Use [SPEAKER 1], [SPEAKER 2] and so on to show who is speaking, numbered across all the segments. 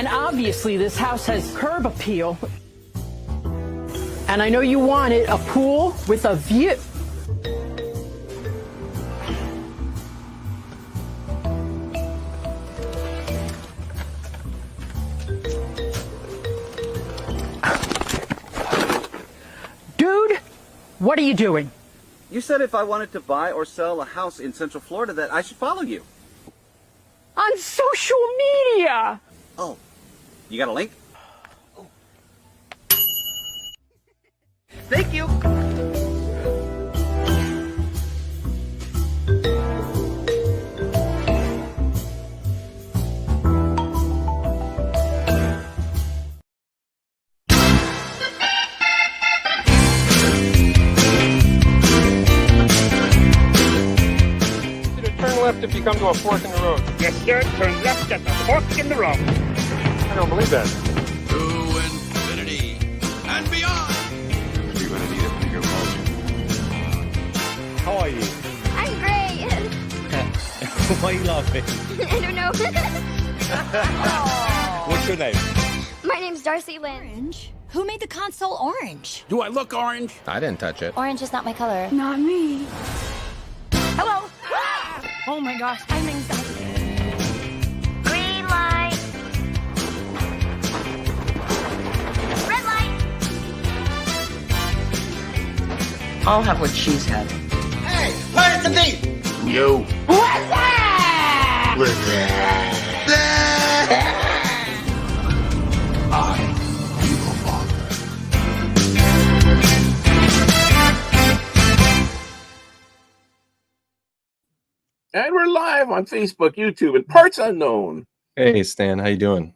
[SPEAKER 1] And obviously this house has curb appeal. And I know you wanted a pool with a view. Dude, what are you doing?
[SPEAKER 2] You said if I wanted to buy or sell a house in Central Florida that I should follow you.
[SPEAKER 1] On social media.
[SPEAKER 2] Oh, you got a link? Thank you.
[SPEAKER 3] Turn left if you come to a fork in the road.
[SPEAKER 4] Yes, sir. Turn left at the fork in the road.
[SPEAKER 3] I don't believe that.
[SPEAKER 5] To infinity and beyond.
[SPEAKER 3] You're going to need it when you go college.
[SPEAKER 6] How are you?
[SPEAKER 7] I'm great.
[SPEAKER 6] Why are you laughing?
[SPEAKER 7] I don't know.
[SPEAKER 6] What's your name?
[SPEAKER 7] My name's Darcy Lynn.
[SPEAKER 8] Orange? Who made the console orange?
[SPEAKER 5] Do I look orange?
[SPEAKER 9] I didn't touch it.
[SPEAKER 7] Orange is not my color.
[SPEAKER 8] Not me.
[SPEAKER 7] Hello.
[SPEAKER 8] Oh my gosh, I'm anxiety.
[SPEAKER 7] Green light. Red light.
[SPEAKER 1] I'll have what she's had.
[SPEAKER 5] Hey, where is the beef?
[SPEAKER 6] Yo.
[SPEAKER 7] What's that?
[SPEAKER 5] What's that?
[SPEAKER 3] And we're live on Facebook, YouTube, and parts unknown.
[SPEAKER 9] Hey, Stan, how you doing?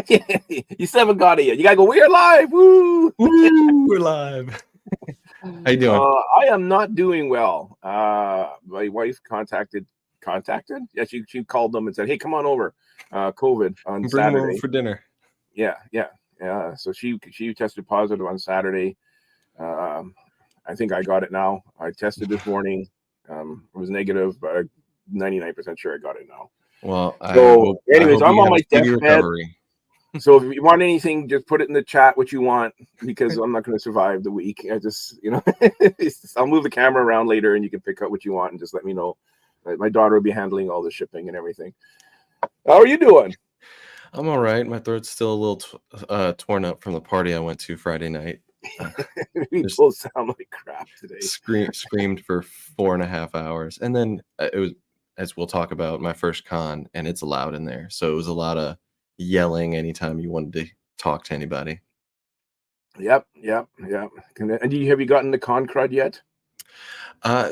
[SPEAKER 3] You still haven't got it yet. You gotta go. We're live. Woo!
[SPEAKER 9] Woo, we're live. How you doing?
[SPEAKER 3] I am not doing well. My wife contacted. Yeah, she called them and said, "Hey, come on over." COVID on
[SPEAKER 9] Bring
[SPEAKER 3] Saturday
[SPEAKER 9] them over for dinner.
[SPEAKER 3] Yeah. So she tested positive on Saturday. I think I got it now. I tested this morning. It was negative, but I'm 99% sure I got it now.
[SPEAKER 9] Well,
[SPEAKER 3] anyways, I'm on my deathbed.
[SPEAKER 9] recovery.
[SPEAKER 3] So if you want anything, just put it in the chat what you want, because I'm not going to survive the week. I just, I'll move the camera around later and you can pick up what you want and just let me know. My daughter will be handling all the shipping and everything. How are you doing?
[SPEAKER 9] I'm all right. My throat's still a little torn up from the party I went to Friday night.
[SPEAKER 3] We both sound like crap today.
[SPEAKER 9] Screamed for 4.5 hours. And then it was, as we'll talk about, my first con, and it's loud in there. So it was a lot of yelling anytime you wanted to talk to anybody.
[SPEAKER 3] Yep. And have you gotten the con crud yet?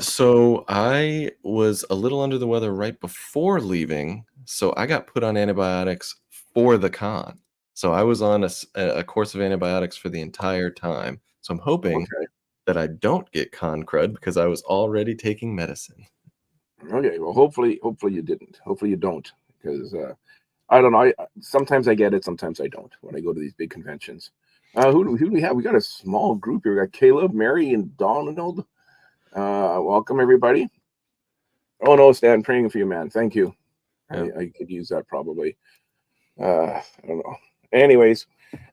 [SPEAKER 9] So I was a little under the weather right before leaving, so I got put on antibiotics for the con. So I was on a course of antibiotics for the entire time. So I'm hoping that I don't get con crud because I was already taking medicine.
[SPEAKER 3] Okay, well, hopefully you didn't. Hopefully you don't, because I don't know. Sometimes I get it, sometimes I don't when I go to these big conventions. Who do we have? We got a small group here. We got Caleb, Mary, and Donald. Welcome, everybody. Oh, no, Stan, praying for you, man. Thank you. Yeah. I could use that probably. I don't know. Anyways,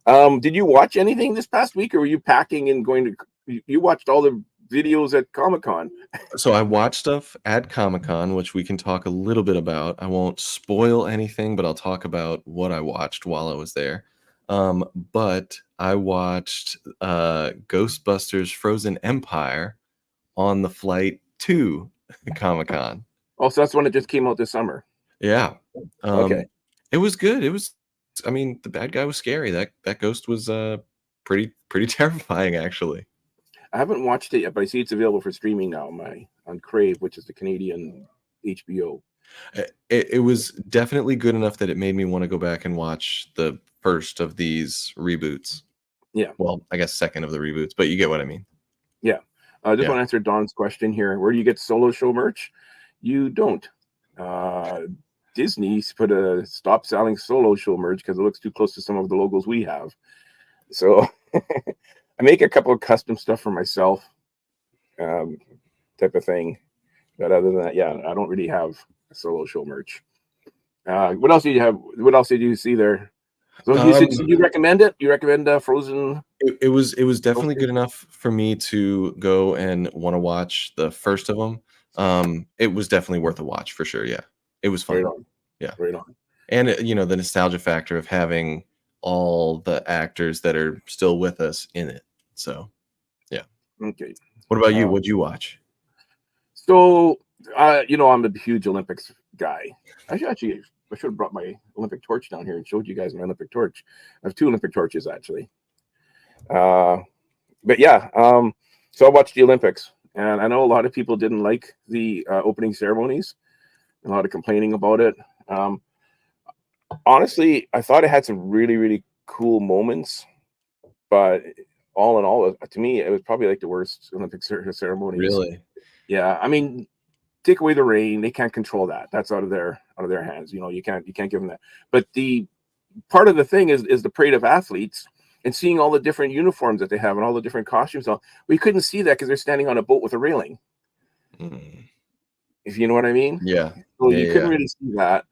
[SPEAKER 3] did you watch anything this past week, or were you packing and going to? You watched all the videos at Comic-Con.
[SPEAKER 9] So I watched stuff at Comic-Con, which we can talk a little bit about. I won't spoil anything, but I'll talk about what I watched while I was there. But I watched Ghostbusters Frozen Empire on the flight to Comic-Con.
[SPEAKER 3] Oh, so that's when it just came out this summer.
[SPEAKER 9] Yeah.
[SPEAKER 3] Okay.
[SPEAKER 9] It was good. I mean, the bad guy was scary. That ghost was pretty terrifying, actually.
[SPEAKER 3] I haven't watched it yet, but I see it's available for streaming now on Crave, which is the Canadian HBO.
[SPEAKER 9] It was definitely good enough that it made me want to go back and watch the first of these reboots.
[SPEAKER 3] Yeah.
[SPEAKER 9] Well, I guess second of the reboots, but you get what I mean.
[SPEAKER 3] Yeah. I just want to answer Don's question here. Where do you get solo show merch? You don't. Disney's put a stop selling solo show merch because it looks too close to some of the logos we have. So I make a couple of custom stuff for myself, type of thing. But other than that, yeah, I don't really have a solo show merch. What else do you have? What else did you see there? So you recommend it? You recommend Frozen?
[SPEAKER 9] It was definitely
[SPEAKER 3] Okay.
[SPEAKER 9] good enough for me to go and want to watch the first of them. It was definitely worth a watch for sure. Yeah, it was
[SPEAKER 3] Right
[SPEAKER 9] fun.
[SPEAKER 3] on.
[SPEAKER 9] Yeah,
[SPEAKER 3] Right on.
[SPEAKER 9] and the nostalgia factor of having all the actors that are still with us in it. So yeah.
[SPEAKER 3] Okay.
[SPEAKER 9] What about you?
[SPEAKER 3] Uh,
[SPEAKER 9] What'd you watch?
[SPEAKER 3] so I'm a huge Olympics guy. I should have brought my Olympic torch down here and showed you guys my Olympic torch. I have 2 Olympic torches actually. But yeah, so I watched the Olympics, and I know a lot of people didn't like the opening ceremonies. A lot of complaining about it. Honestly, I thought it had some really, really cool moments, but all in all, to me, it was probably like the worst Olympic ceremonies.
[SPEAKER 9] Really?
[SPEAKER 3] Yeah, I mean, take away the rain, they can't control that. That's out of their hands. You can't give them that. But the part of the thing is the parade of athletes and seeing all the different uniforms that they have and all the different costumes. We couldn't see that because they're standing on a boat with a railing.
[SPEAKER 9] Mm.
[SPEAKER 3] If you know what I mean.
[SPEAKER 9] Yeah.
[SPEAKER 3] So
[SPEAKER 9] Yeah,
[SPEAKER 3] you couldn't
[SPEAKER 9] yeah.
[SPEAKER 3] really see that.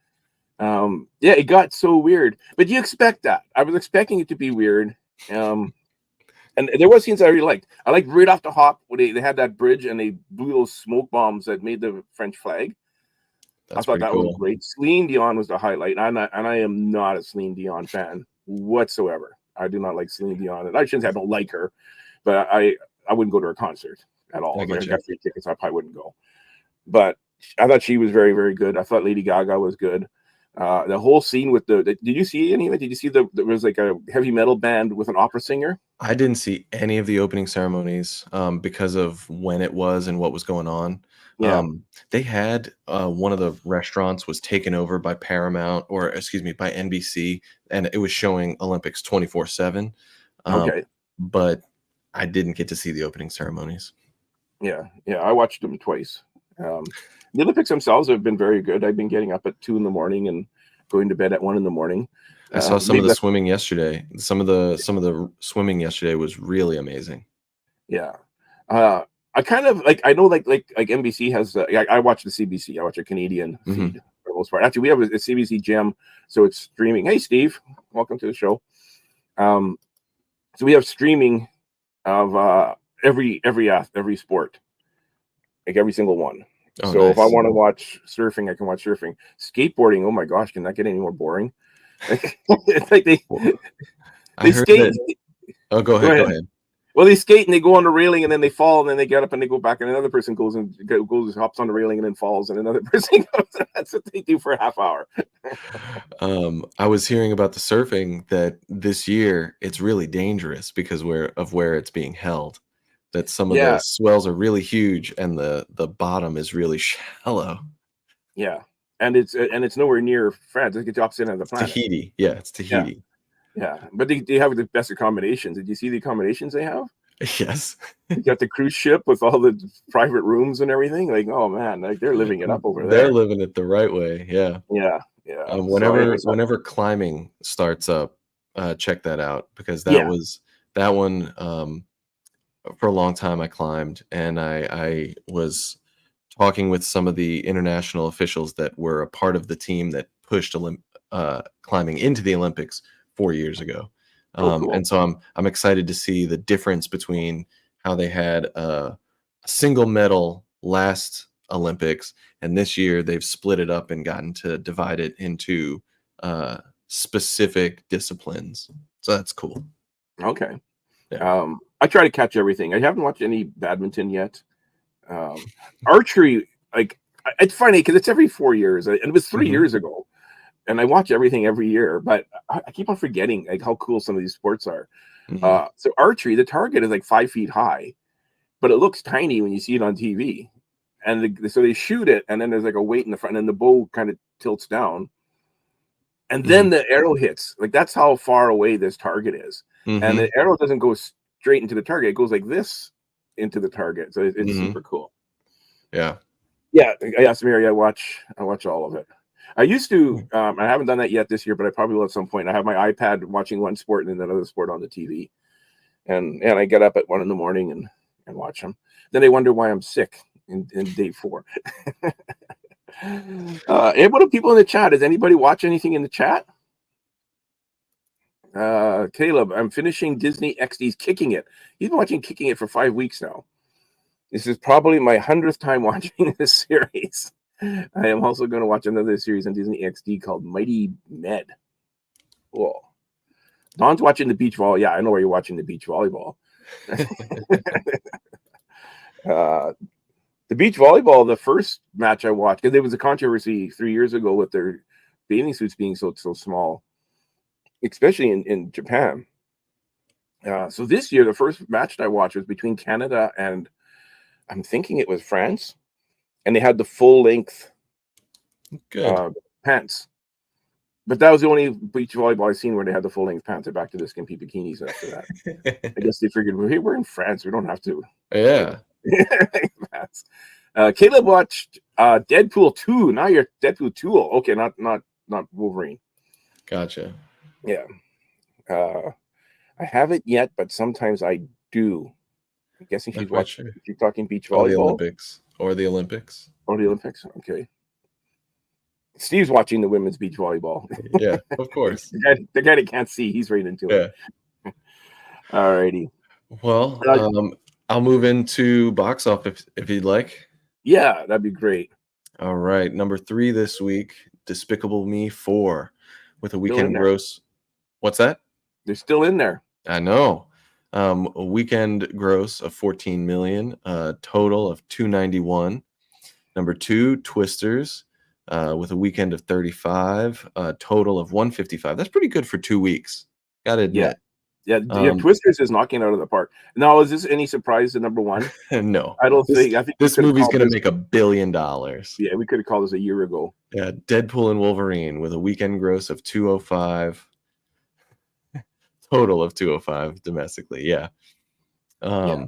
[SPEAKER 3] Yeah, it got so weird, but you expect that. I was expecting it to be weird. And there was scenes I really liked. I liked right off the hop when they had that bridge and they blew those smoke bombs that made the French flag. I
[SPEAKER 9] That's
[SPEAKER 3] thought
[SPEAKER 9] pretty
[SPEAKER 3] that was
[SPEAKER 9] cool.
[SPEAKER 3] great. Celine Dion was the highlight, and I am not a Celine Dion fan whatsoever. I do not like Celine Dion, and I shouldn't say I don't like her, but I wouldn't go to her concert at all.
[SPEAKER 9] I
[SPEAKER 3] If I
[SPEAKER 9] get you.
[SPEAKER 3] got free tickets, I probably wouldn't go. But I thought she was very, very good. I thought Lady Gaga was good. The whole scene with did you see any of it? Did you see there was like a heavy metal band with an opera singer?
[SPEAKER 9] I didn't see any of the opening ceremonies because of when it was and what was going on.
[SPEAKER 3] Yeah.
[SPEAKER 9] They had one of the restaurants was taken over by Paramount, or excuse me, by NBC, and it was showing Olympics 24/7.
[SPEAKER 3] Okay.
[SPEAKER 9] But I didn't get to see the opening ceremonies.
[SPEAKER 3] Yeah. Yeah. I watched them twice. The Olympics themselves have been very good. I've been getting up at 2 a.m. and going to bed at 1 a.m.
[SPEAKER 9] I saw some of
[SPEAKER 3] Maybe
[SPEAKER 9] the
[SPEAKER 3] that's
[SPEAKER 9] swimming yesterday. Some of the swimming yesterday was really amazing.
[SPEAKER 3] yeah. I kind of like I know like NBC has I watch the CBC. I watch a Canadian
[SPEAKER 9] Mhm.
[SPEAKER 3] feed for the most part. Actually, we have a CBC gem, so it's streaming. Hey, Steve, welcome to the show. So we have streaming of every sport, like every single one.
[SPEAKER 9] Oh,
[SPEAKER 3] So if I
[SPEAKER 9] nice.
[SPEAKER 3] want to watch surfing, I can watch surfing. Skateboarding, oh my gosh, can that get any more boring? It's like
[SPEAKER 9] Well, I
[SPEAKER 3] they
[SPEAKER 9] heard
[SPEAKER 3] skate.
[SPEAKER 9] that. Oh, go
[SPEAKER 3] Go
[SPEAKER 9] ahead. Go
[SPEAKER 3] ahead.
[SPEAKER 9] ahead.
[SPEAKER 3] Well, they skate and they go on the railing and then they fall and then they get up and they go back and another person goes hops on the railing and then falls and another person goes. And that's what they do for a half hour.
[SPEAKER 9] I was hearing about the surfing that this year it's really dangerous because where it's being held. That some of the
[SPEAKER 3] Yeah,
[SPEAKER 9] swells are really huge and the bottom is really shallow.
[SPEAKER 3] yeah, and it's nowhere near France. It's the opposite end of the
[SPEAKER 9] It's
[SPEAKER 3] planet.
[SPEAKER 9] Tahiti. Yeah, it's
[SPEAKER 3] Yeah,
[SPEAKER 9] Tahiti.
[SPEAKER 3] yeah, but they have the best accommodations. Did you see the accommodations they have?
[SPEAKER 9] Yes.
[SPEAKER 3] You got the cruise ship with all the private rooms and everything. Like, oh man, like they're living it up over
[SPEAKER 9] They're
[SPEAKER 3] there.
[SPEAKER 9] living it the right way. Yeah.
[SPEAKER 3] Yeah, yeah. So
[SPEAKER 9] Whenever
[SPEAKER 3] anyways,
[SPEAKER 9] climbing starts up, check that out because
[SPEAKER 3] yeah,
[SPEAKER 9] that one for a long time I climbed and I was talking with some of the international officials that were a part of the team that pushed climbing into the Olympics 4 years ago.
[SPEAKER 3] oh cool.
[SPEAKER 9] And so I'm excited to see the difference between how they had a single medal last Olympics and this year they've split it up and gotten to divide it into uh, specific disciplines. So that's cool.
[SPEAKER 3] Okay.
[SPEAKER 9] Yeah.
[SPEAKER 3] I try to catch everything. I haven't watched any badminton yet. Archery, like it's funny because it's every 4 years, and it was 3 years ago, and I watch everything every year. But I keep on forgetting like how cool some of these sports are.
[SPEAKER 9] Hmm.
[SPEAKER 3] So archery, the target is like 5 feet high, but it looks tiny when you see it on TV. And so they shoot it, and then there's like a weight in the front, and then the bow kind of tilts down, and then the arrow hits. Like that's how far away this target is, and the arrow doesn't go straight into the target; it goes like this into the target. So it's super cool.
[SPEAKER 9] Yeah.
[SPEAKER 3] Yeah, Mary, I watch all of it. I used to. I haven't done that yet this year, but I probably will at some point. I have my iPad watching one sport and then another sport on the TV, and I get up at 1 a.m. and watch them. Then I wonder why I'm sick in day 4. And what do people in the chat? Does anybody watch anything in the chat? Caleb, I'm finishing Disney XD's Kicking It. He's been watching Kicking It for 5 weeks now. This is probably my 100th time watching this series. I am also going to watch another series on Disney XD called Mighty Med. Whoa. Don's watching the beach volleyball. Yeah, I know where you're watching the beach volleyball. The beach volleyball, the first match I watched, because there was a controversy 3 years ago with their bathing suits being so small, especially in Japan. So this year, the first match that I watched was between Canada and I'm thinking it was France, and they had the full length pants. But that was the only beach volleyball I've seen where they had the full length pants. They're back to the skimpy bikinis after that. I guess they figured, well, hey, we're in France, we don't have to.
[SPEAKER 9] Yeah.
[SPEAKER 3] Caleb watched Deadpool 2. Now you're Deadpool 2. Okay, not Wolverine.
[SPEAKER 9] Gotcha.
[SPEAKER 3] Yeah. I haven't yet, but sometimes I do. I'm guessing she's watching. She's talking beach volleyball.
[SPEAKER 9] Or the Olympics.
[SPEAKER 3] Or the Olympics. Okay. Steve's watching the women's beach volleyball.
[SPEAKER 9] Yeah, of course.
[SPEAKER 3] the guy that can't see, he's right into it. All righty.
[SPEAKER 9] Well, I'll move into box office if you'd like.
[SPEAKER 3] Yeah, that'd be great.
[SPEAKER 9] All right. Number 3 this week, Despicable Me 4, with a weekend gross. What's that?
[SPEAKER 3] They're still in there.
[SPEAKER 9] I know. A weekend gross of 14 million, total of 291. Number 2, Twisters, with a weekend of 35, total of 155. That's pretty good for 2 weeks. Gotta admit.
[SPEAKER 3] Yeah, Twisters is knocking it out of the park. Now, is this any surprise to number 1?
[SPEAKER 9] No,
[SPEAKER 3] I don't think. I think
[SPEAKER 9] this movie's going to make $1 billion.
[SPEAKER 3] Yeah, we could have called this a year ago.
[SPEAKER 9] Yeah, Deadpool and Wolverine with a weekend gross of 205, total of 205 domestically. Yeah. I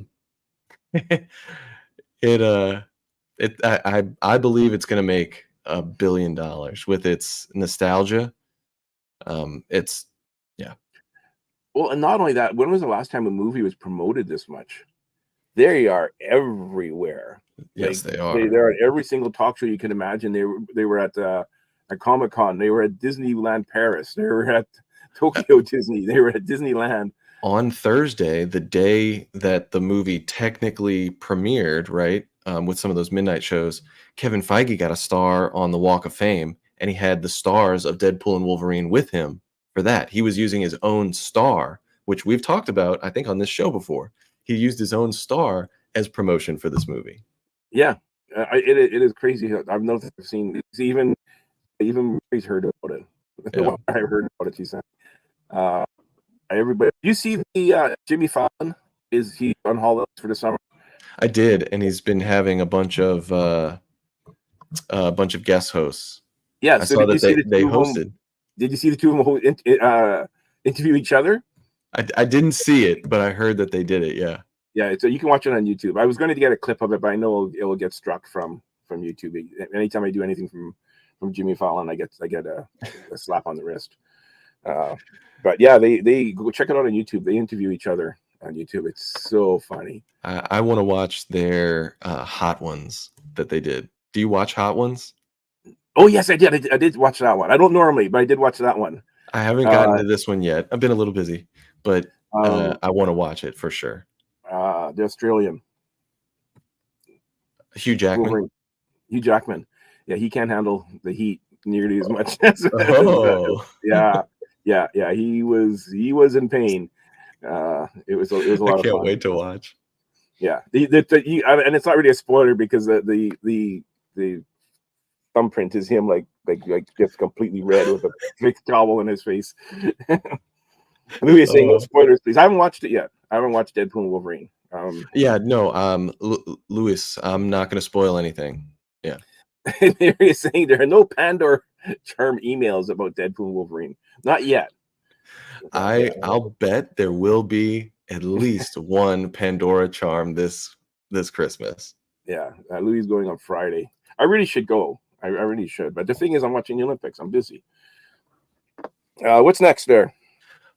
[SPEAKER 9] believe it's going to make $1 billion with its nostalgia.
[SPEAKER 3] Well, and not only that, when was the last time a movie was promoted this much? They are everywhere.
[SPEAKER 9] Yes, they are.
[SPEAKER 3] They're at every single talk show you can imagine. They were at Comic-Con. They were at Disneyland Paris. They were at Tokyo Disney. They were at Disneyland.
[SPEAKER 9] On Thursday, the day that the movie technically premiered, right, with some of those midnight shows, Kevin Feige got a star on the Walk of Fame, and he had the stars of Deadpool and Wolverine with him for that. He was using his own star, which we've talked about, I think, on this show before. He used his own star as promotion for this movie.
[SPEAKER 3] Yeah, it is crazy. I've noticed. I've seen even he's heard about it.
[SPEAKER 9] Yeah.
[SPEAKER 3] I heard about it. He said, "Everybody, you see the Jimmy Fallon? Is he on holidays for the summer?"
[SPEAKER 9] I did, and he's been having a bunch of guest hosts.
[SPEAKER 3] Yeah,
[SPEAKER 9] I saw that they hosted.
[SPEAKER 3] Did you see the two of them interview each other?
[SPEAKER 9] I didn't see it, but I heard that they did it. Yeah.
[SPEAKER 3] Yeah, so you can watch it on YouTube. I was going to get a clip of it, but I know it will get struck from YouTube. Anytime I do anything from Jimmy Fallon, I get a slap on the wrist. But yeah, they go check it out on YouTube. They interview each other on YouTube. It's so funny.
[SPEAKER 9] I want to watch their Hot Ones that they did. Do you watch Hot Ones?
[SPEAKER 3] Oh yes, I did. I did watch that one. I don't normally, but I did watch that one.
[SPEAKER 9] I haven't gotten to this one yet. I've been a little busy, but I want to watch it for sure.
[SPEAKER 3] The Australian
[SPEAKER 9] Hugh Jackman.
[SPEAKER 3] Wolverine. Hugh Jackman. Yeah, he can't handle the heat nearly as much as yeah. He was in pain. It was a lot of fun.
[SPEAKER 9] I can't wait to watch.
[SPEAKER 3] Yeah, and it's not really a spoiler because the thumbprint is him like gets completely red with a big towel in his face. Louis is saying no spoilers, please. I haven't watched it yet. I haven't watched Deadpool and Wolverine.
[SPEAKER 9] Louis, I'm not going to spoil anything. Yeah.
[SPEAKER 3] They're saying there are no Pandora charm emails about Deadpool and Wolverine. Not yet.
[SPEAKER 9] I'll bet there will be at least one Pandora charm this Christmas.
[SPEAKER 3] Yeah, Louis is going on Friday. I really should go. I really should. But the thing is, I'm watching the Olympics. I'm busy. What's next there?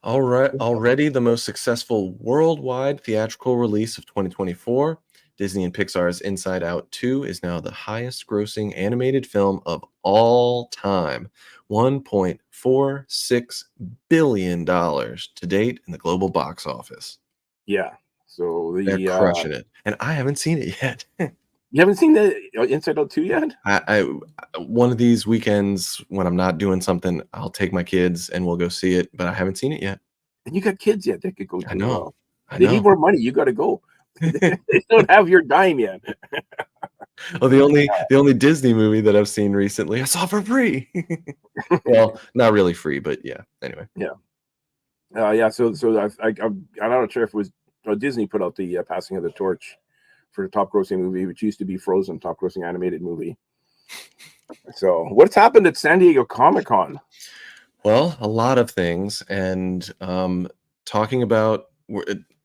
[SPEAKER 9] All right. Already the most successful worldwide theatrical release of 2024, Disney and Pixar's Inside Out 2 is now the highest grossing animated film of all time. $1.46 billion to date in the global box office.
[SPEAKER 3] Yeah. So
[SPEAKER 9] They're crushing it. And I haven't seen it yet.
[SPEAKER 3] You haven't seen the Inside Out 2 yet?
[SPEAKER 9] I one of these weekends when I'm not doing something, I'll take my kids and we'll go see it, but I haven't seen it yet.
[SPEAKER 3] And you got kids yet that could go to
[SPEAKER 9] I know.
[SPEAKER 3] it.
[SPEAKER 9] I
[SPEAKER 3] They
[SPEAKER 9] know.
[SPEAKER 3] need more money. You got to go. They don't have your dime yet.
[SPEAKER 9] Oh, the only Disney movie that I've seen recently, I saw for free. Well, not really free, but yeah. Anyway.
[SPEAKER 3] Yeah. Yeah. So I'm not sure if it was Disney put out the Passing of the Torch for the top grossing movie, which used to be Frozen, top grossing animated movie. So what's happened at San Diego Comic-Con?
[SPEAKER 9] Well, a lot of things, and talking about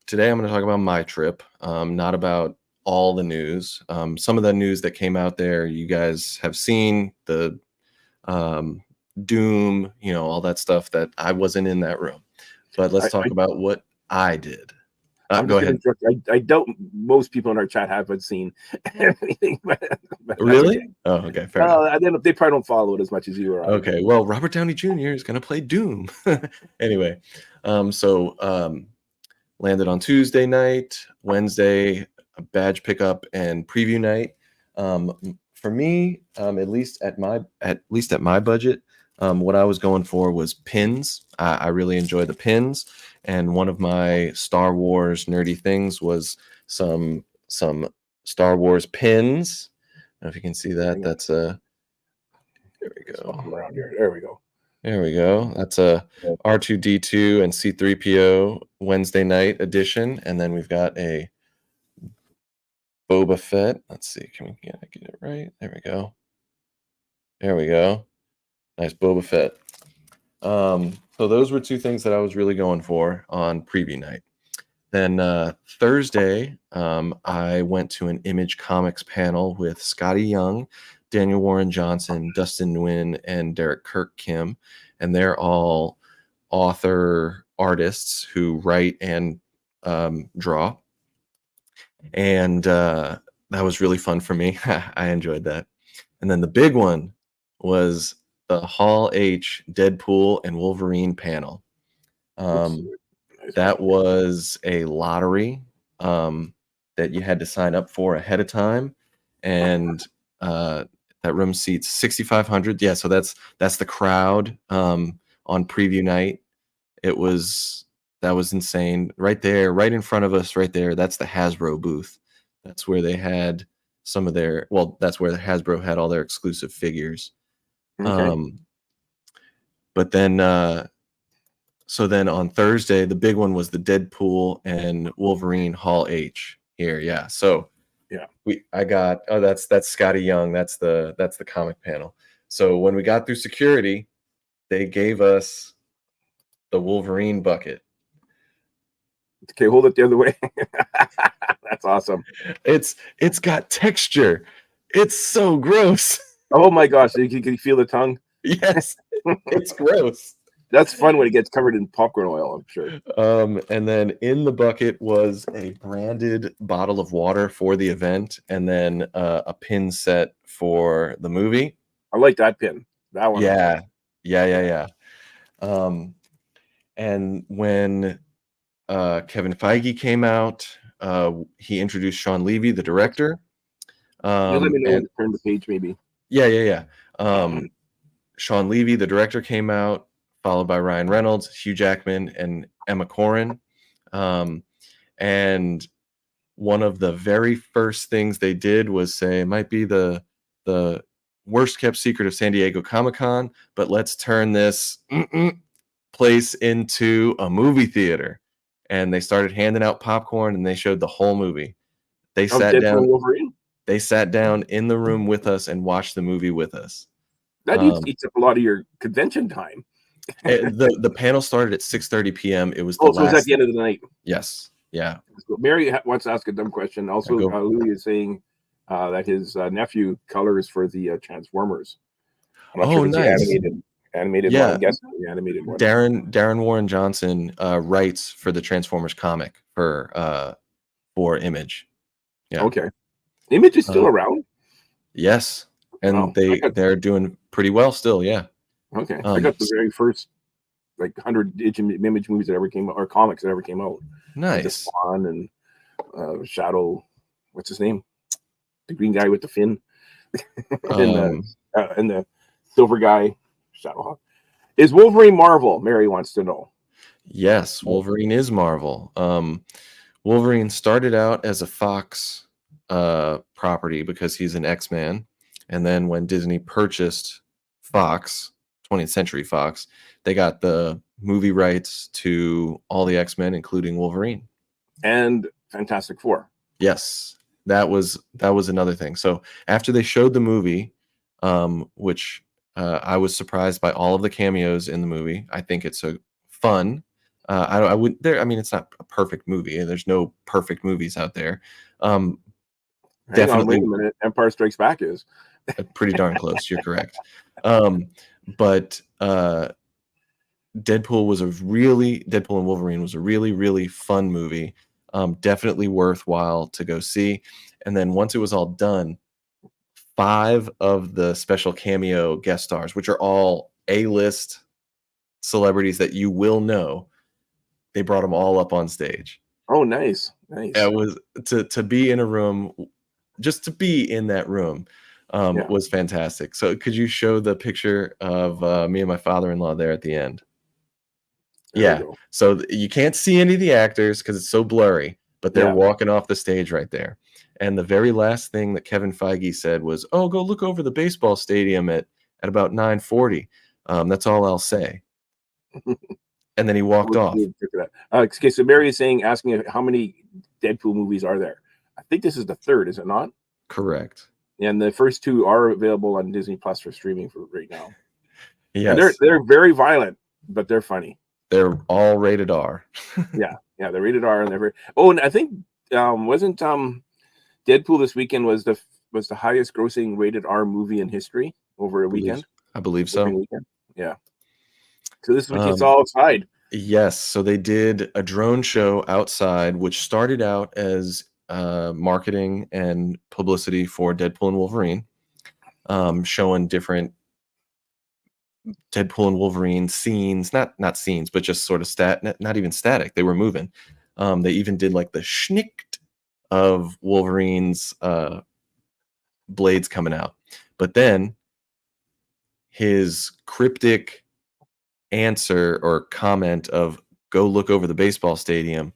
[SPEAKER 9] today, I'm going to talk about my trip, not about all the news. Some of the news that came out there, you guys have seen the Doom, all that stuff that I wasn't in that room. But let's talk about what I did. Go ahead.
[SPEAKER 3] I doubt most people in our chat haven't seen anything. But
[SPEAKER 9] Really?
[SPEAKER 3] okay.
[SPEAKER 9] Oh, okay. Fair enough.
[SPEAKER 3] They probably don't follow it as much as you or I.
[SPEAKER 9] Okay. Well, Robert Downey Jr. is going to play Doom. Anyway, so landed on Tuesday night, Wednesday, a badge pickup and preview night. For me, at least at my budget, what I was going for was pins. I really enjoy the pins, and one of my Star Wars nerdy things was some Star Wars pins. I don't know if you can see that. That's there we go.
[SPEAKER 3] Around here. There we go.
[SPEAKER 9] There we go. That's a R2D2 and C3PO Wednesday night edition, and then we've got a Boba Fett. Let's see. Can we get it right? There we go. There we go. Nice Boba Fett. So those were two things that I was really going for on preview night. Then Thursday, I went to an Image Comics panel with Scotty Young, Daniel Warren Johnson, Dustin Nguyen, and Derek Kirk Kim, and they're all author artists who write and draw. And that was really fun for me. I enjoyed that. And then the big one was the Hall H Deadpool and Wolverine panel. That was a lottery that you had to sign up for ahead of time, and that room seats 6,500. Yeah, so that's the crowd on preview night. That was insane. Right there, right in front of us, right there. That's the Hasbro booth. That's where they had some of their. Well, that's where the Hasbro had all their exclusive figures.
[SPEAKER 3] Okay.
[SPEAKER 9] But then, so then on Thursday, the big one was the Deadpool and Wolverine Hall H here. Yeah. So
[SPEAKER 3] yeah,
[SPEAKER 9] I got, that's Scotty Young. That's the comic panel. So when we got through security, they gave us the Wolverine bucket.
[SPEAKER 3] Okay, hold it the other way. That's awesome.
[SPEAKER 9] It's got texture. It's so gross.
[SPEAKER 3] Oh my gosh, can you feel the tongue?
[SPEAKER 9] Yes, it's gross.
[SPEAKER 3] That's fun when it gets covered in popcorn oil, I'm sure.
[SPEAKER 9] And then in the bucket was a branded bottle of water for the event, and then a pin set for the movie.
[SPEAKER 3] I like that pin. That one.
[SPEAKER 9] Yeah. And when Kevin Feige came out, he introduced Sean Levy, the director.
[SPEAKER 3] Let me know when to turn the page, maybe.
[SPEAKER 9] Yeah. Sean Levy, the director, came out, followed by Ryan Reynolds, Hugh Jackman, and Emma Corrin. And one of the very first things they did was say, it might be the worst kept secret of San Diego Comic-Con, but let's turn this place into a movie theater. And they started handing out popcorn, and they showed the whole movie. They sat down.
[SPEAKER 3] Wolverine?
[SPEAKER 9] They sat down in the room with us and watched the movie with us.
[SPEAKER 3] That eats up a lot of your convention time.
[SPEAKER 9] The panel started at 6:30 p.m. It was
[SPEAKER 3] so it was at the end of the night.
[SPEAKER 9] Yes. Yeah.
[SPEAKER 3] Mary wants to ask a dumb question. Also, Louis is saying that his nephew colors for the Transformers. I'm not sure if it's
[SPEAKER 9] nice.
[SPEAKER 3] Animated
[SPEAKER 9] Yeah.
[SPEAKER 3] one. I guess the animated one.
[SPEAKER 9] Darren Warren Johnson writes for the Transformers comic for Image. Yeah.
[SPEAKER 3] Okay. Image is still
[SPEAKER 9] Uh,
[SPEAKER 3] around.
[SPEAKER 9] yes, and
[SPEAKER 3] Oh,
[SPEAKER 9] they're doing pretty well still. Yeah.
[SPEAKER 3] okay. I
[SPEAKER 9] Um,
[SPEAKER 3] got the very first like 100 image movies that ever came out, or comics that ever came out. Like the
[SPEAKER 9] nice.
[SPEAKER 3] Spawn and Shadow. What's his name? The green guy with the fin,
[SPEAKER 9] Um,
[SPEAKER 3] and the silver guy, Shadowhawk. Is Wolverine Marvel? Mary wants to know.
[SPEAKER 9] yes, Wolverine is Marvel. Wolverine started out as a Fox property because he's an X-Man, and then when Disney purchased Fox, 20th Century Fox, they got the movie rights to all the X-Men, including Wolverine.
[SPEAKER 3] And Fantastic Four.
[SPEAKER 9] Yes, that was another thing. So after they showed the movie, which I was surprised by all of the cameos in the movie. I think it's a fun. I wouldn't there. I mean, it's not a perfect movie. There's no perfect movies out there.
[SPEAKER 3] Hang on,
[SPEAKER 9] Definitely
[SPEAKER 3] wait a minute. Empire Strikes Back is.
[SPEAKER 9] pretty darn close. You're correct. But Deadpool and Wolverine was a really, really fun movie. Definitely worthwhile to go see. And then once it was all done, 5 of the special cameo guest stars, which are all A-list celebrities that you will know, they brought them all up on stage.
[SPEAKER 3] Oh, nice.
[SPEAKER 9] It was to be in a room, just to be in that room, was fantastic. So could you show the picture of me and my father-in-law there at the end?
[SPEAKER 3] There we
[SPEAKER 9] Yeah.
[SPEAKER 3] go.
[SPEAKER 9] So you can't see any of the actors because it's so blurry, but they're
[SPEAKER 3] Yeah.
[SPEAKER 9] walking off the stage right there. And the very last thing that Kevin Feige said was, "Oh, go look over the baseball stadium at about 9:40. That's all I'll say." And then he walked off.
[SPEAKER 3] Okay, so Mary is asking how many Deadpool movies are there. I think this is the third, is it not?
[SPEAKER 9] Correct.
[SPEAKER 3] And the first 2 are available on Disney Plus for streaming for right now. And
[SPEAKER 9] Yes.
[SPEAKER 3] they're very violent, but they're funny.
[SPEAKER 9] They're all rated R.
[SPEAKER 3] Yeah, they're rated R, and they're very. Oh, and I think wasn't Deadpool this weekend was the highest grossing rated R movie in history over a weekend.
[SPEAKER 9] I believe so.
[SPEAKER 3] Weekend. Yeah. So this is what you saw outside.
[SPEAKER 9] Yes. So they did a drone show outside, which started out as marketing and publicity for Deadpool and Wolverine, showing different Deadpool and Wolverine scenes, not scenes, but just sort of not even static. They were moving. They even did like the schnicked of Wolverine's blades coming out. But then his cryptic answer or comment of "go look over the baseball stadium"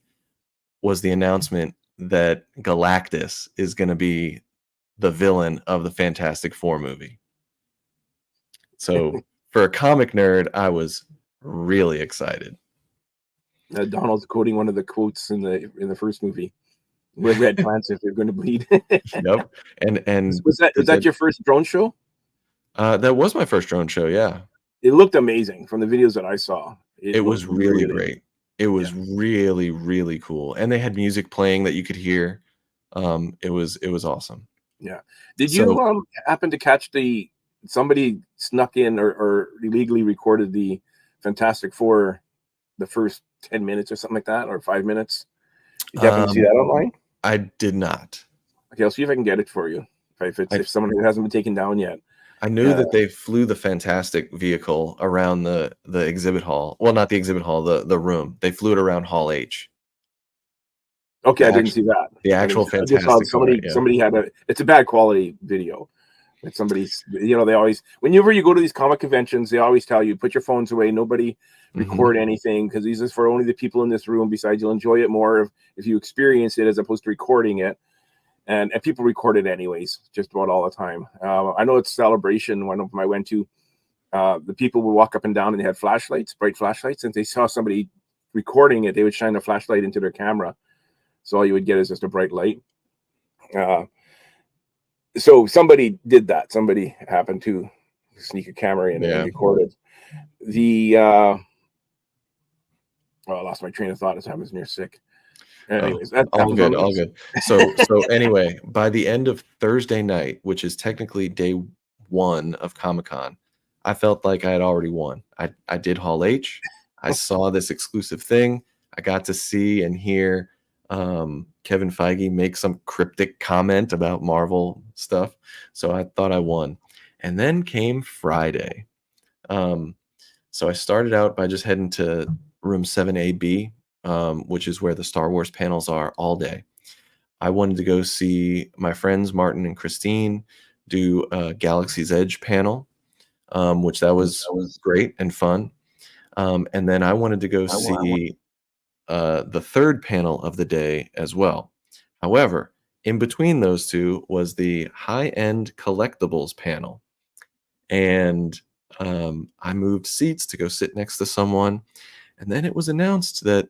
[SPEAKER 9] was the announcement that Galactus is going to be the villain of the Fantastic Four movie. So for a comic nerd, I was really excited.
[SPEAKER 3] Donald's quoting one of the quotes in the first movie. Where red plants if they're going to bleed.
[SPEAKER 9] Yep. And
[SPEAKER 3] was that your first drone show?
[SPEAKER 9] That was my first drone show. Yeah.
[SPEAKER 3] It looked amazing from the videos that I saw.
[SPEAKER 9] It was really great. It was really, really cool. And they had music playing that you could hear. It was awesome.
[SPEAKER 3] Yeah. Did you happen to catch somebody snuck in or illegally recorded the Fantastic Four the first 10 minutes or something like that, or 5 minutes? You happen to see that online?
[SPEAKER 9] I did not.
[SPEAKER 3] Okay, I'll see if I can get it for you. If someone who hasn't been taken down yet.
[SPEAKER 9] I knew that they flew the Fantastic vehicle around the exhibit hall. Well, not the exhibit hall, the room. They flew it around Hall H.
[SPEAKER 3] Okay, I didn't see that.
[SPEAKER 9] The actual Fantastic.
[SPEAKER 3] Somebody had it's a bad quality video. It's somebody's, they always, whenever you go to these comic conventions, they always tell you, put your phones away. Nobody record anything, because these is for only the people in this room. Besides, you'll enjoy it more if you experience it as opposed to recording it. And people record it anyways, just about all the time. I know it's Celebration. One of them I went to, the people would walk up and down and they had flashlights, bright flashlights. And if they saw somebody recording it, they would shine a flashlight into their camera. So all you would get is just a bright light. So somebody did that. Somebody happened to sneak a camera in and record it. I lost my train of thought as I was near sick. Anyways,
[SPEAKER 9] all good. So anyway, by the end of Thursday night, which is technically day 1 of Comic-Con, I felt like I had already won. I did Hall H. I saw this exclusive thing. I got to see and hear Kevin Feige make some cryptic comment about Marvel stuff. So I thought I won. And then came Friday. So I started out by just heading to room 7AB, which is where the Star Wars panels are all day. I wanted to go see my friends Martin and Christine do a Galaxy's Edge panel, which that was great and fun. And then I wanted to go see the third panel of the day as well. However, in between those two was the high-end collectibles panel. And I moved seats to go sit next to someone. And then it was announced that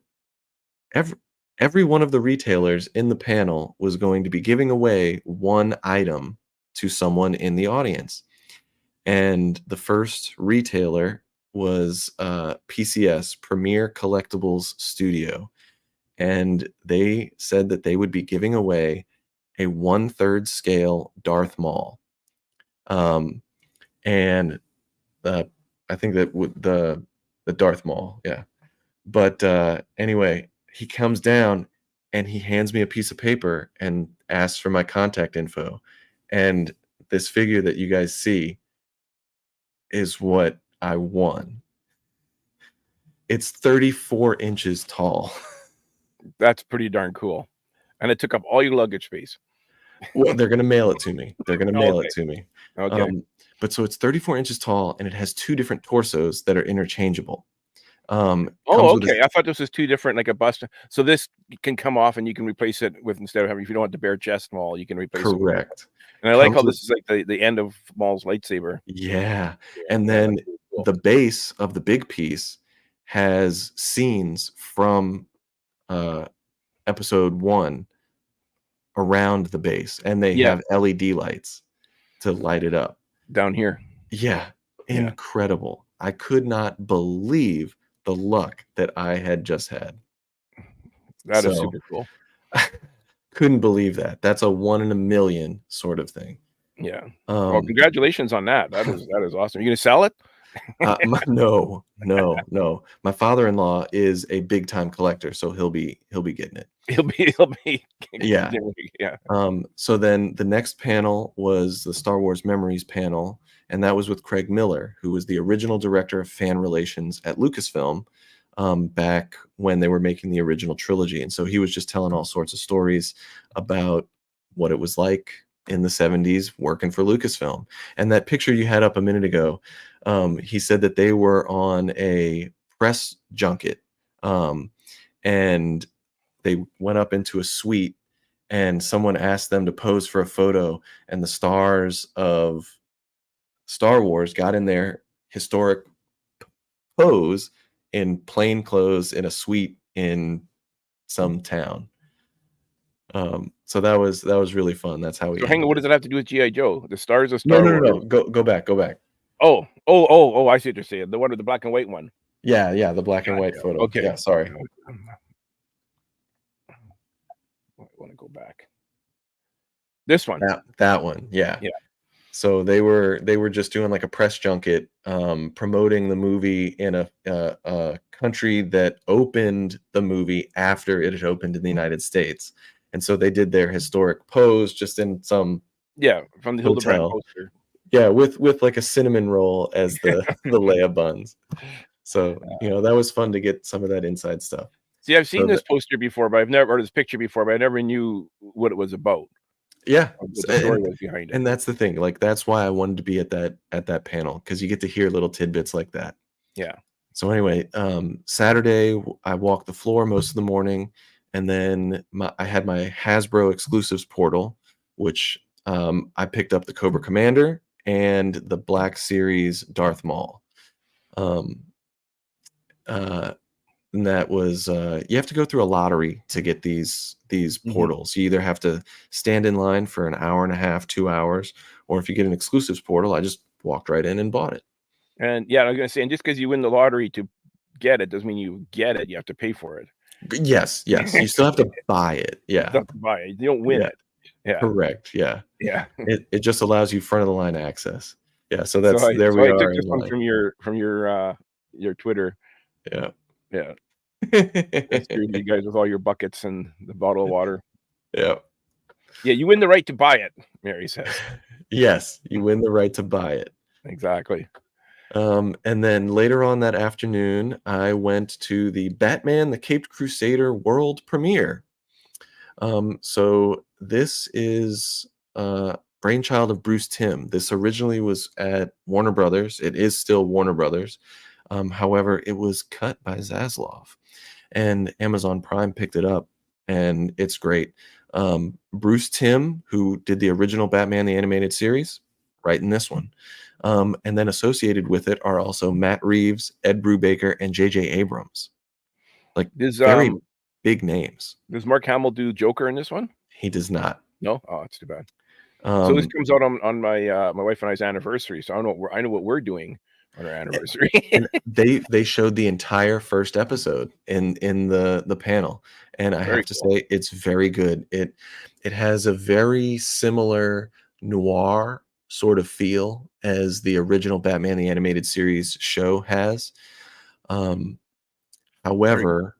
[SPEAKER 9] every one of the retailers in the panel was going to be giving away one item to someone in the audience. And the first retailer was PCS, Premier Collectibles Studio. And they said that they would be giving away a 1/3 scale Darth Maul. And I think that the Darth Maul, yeah. But anyway, he comes down and he hands me a piece of paper and asks for my contact info. And this figure that you guys see is what I won. It's 34 inches tall.
[SPEAKER 3] That's pretty darn cool. And it took up all your luggage space.
[SPEAKER 9] Well, they're going to mail it to me. They're going to mail it to me.
[SPEAKER 3] Okay.
[SPEAKER 9] But so it's 34 inches tall, and it has two different torsos that are interchangeable.
[SPEAKER 3] Okay. I thought this was two different, like a bust. So this can come off, and you can replace it with, instead of having, if you don't want the bare chest Maul, you can replace it.
[SPEAKER 9] Correct.
[SPEAKER 3] And I like how this is like the end of Maul's lightsaber.
[SPEAKER 9] Yeah. And then the base of the big piece has scenes from episode 1 around the base, and they have LED lights to light it up
[SPEAKER 3] down here.
[SPEAKER 9] Yeah. Incredible. I could not believe the luck that I had just had.
[SPEAKER 3] That is super cool.
[SPEAKER 9] Couldn't believe that. That's a 1 in a million sort of thing.
[SPEAKER 3] Yeah. Well, congratulations on that. That is awesome. Are you gonna sell it?
[SPEAKER 9] No. My father-in-law is a big time collector, so he'll be getting it.
[SPEAKER 3] He'll be
[SPEAKER 9] yeah. So then the next panel was the Star Wars Memories panel, and that was with Craig Miller, who was the original director of fan relations at Lucasfilm back when they were making the original trilogy. And so he was just telling all sorts of stories about what it was like in the 70s working for Lucasfilm. And that picture you had up a minute ago, he said that they were on a press junket, and they went up into a suite, and someone asked them to pose for a photo, and the stars of Star Wars got in their historic pose in plain clothes in a suite in some town. So that was really fun. That's how we.
[SPEAKER 3] So hang on, what does it have to do with G.I. Joe? The stars of Star
[SPEAKER 9] Wars.
[SPEAKER 3] No.
[SPEAKER 9] Go back.
[SPEAKER 3] Oh! I see what you're saying. The one with the black and white one.
[SPEAKER 9] Yeah, the black and white photo.
[SPEAKER 3] Okay.
[SPEAKER 9] Yeah, sorry.
[SPEAKER 3] I want to go back. This one.
[SPEAKER 9] That one. Yeah. So they were just doing like a press junket, promoting the movie in a country that opened the movie after it had opened in the United States, and so they did their historic pose just in some
[SPEAKER 3] from the Hildebrand poster.
[SPEAKER 9] Yeah, with like a cinnamon roll as the the Leia buns. So that was fun to get some of that inside stuff.
[SPEAKER 3] See, I've seen this poster before, but I've never, or this picture before, but I never knew what it was about.
[SPEAKER 9] Yeah,
[SPEAKER 3] what the story was behind it.
[SPEAKER 9] And that's the thing. Like that's why I wanted to be at that panel, because you get to hear little tidbits like that.
[SPEAKER 3] Yeah.
[SPEAKER 9] So anyway, Saturday I walked the floor most of the morning, and then I had my Hasbro exclusives portal, which I picked up the Cobra Commander and the Black Series Darth Maul. And that was you have to go through a lottery to get these portals. You either have to stand in line for an hour and a half, 2 hours, or if you get an exclusives portal, I just walked right in and bought it.
[SPEAKER 3] And I was gonna say, and just because you win the lottery to get it doesn't mean you get it. You have to pay for it.
[SPEAKER 9] Yes. You still have to buy it. Yeah.
[SPEAKER 3] You have to buy it. You don't win it. Yeah.
[SPEAKER 9] Correct. Yeah. It just allows you front of the line access. Yeah. So there we are.
[SPEAKER 3] I took this one from your Twitter.
[SPEAKER 9] Yeah.
[SPEAKER 3] That's true. You guys with all your buckets and the bottle of water.
[SPEAKER 9] Yeah.
[SPEAKER 3] Yeah, you win the right to buy it, Mary says.
[SPEAKER 9] Yes, you win the right to buy it.
[SPEAKER 3] Exactly.
[SPEAKER 9] And then later on that afternoon, I went to the Batman the Caped Crusader world premiere. So this is brainchild of Bruce Timm. This originally was at Warner Brothers. It is still Warner Brothers. However, it was cut by Zaslav, and Amazon Prime picked it up, and it's great. Bruce Timm, who did the original Batman the Animated Series, right in this one. And then associated with it are also Matt Reeves, Ed Brubaker, and J.J. Abrams. Like very big names.
[SPEAKER 3] Does Mark Hamill do Joker in this one?
[SPEAKER 9] He does not.
[SPEAKER 3] No? Oh, that's too bad. So this comes out on my my wife and I's anniversary, so I know what we're doing on our anniversary.
[SPEAKER 9] And they showed the entire first episode in the panel, and I have to say it's very good. It has a very similar noir sort of feel as the original Batman the Animated Series show has. However,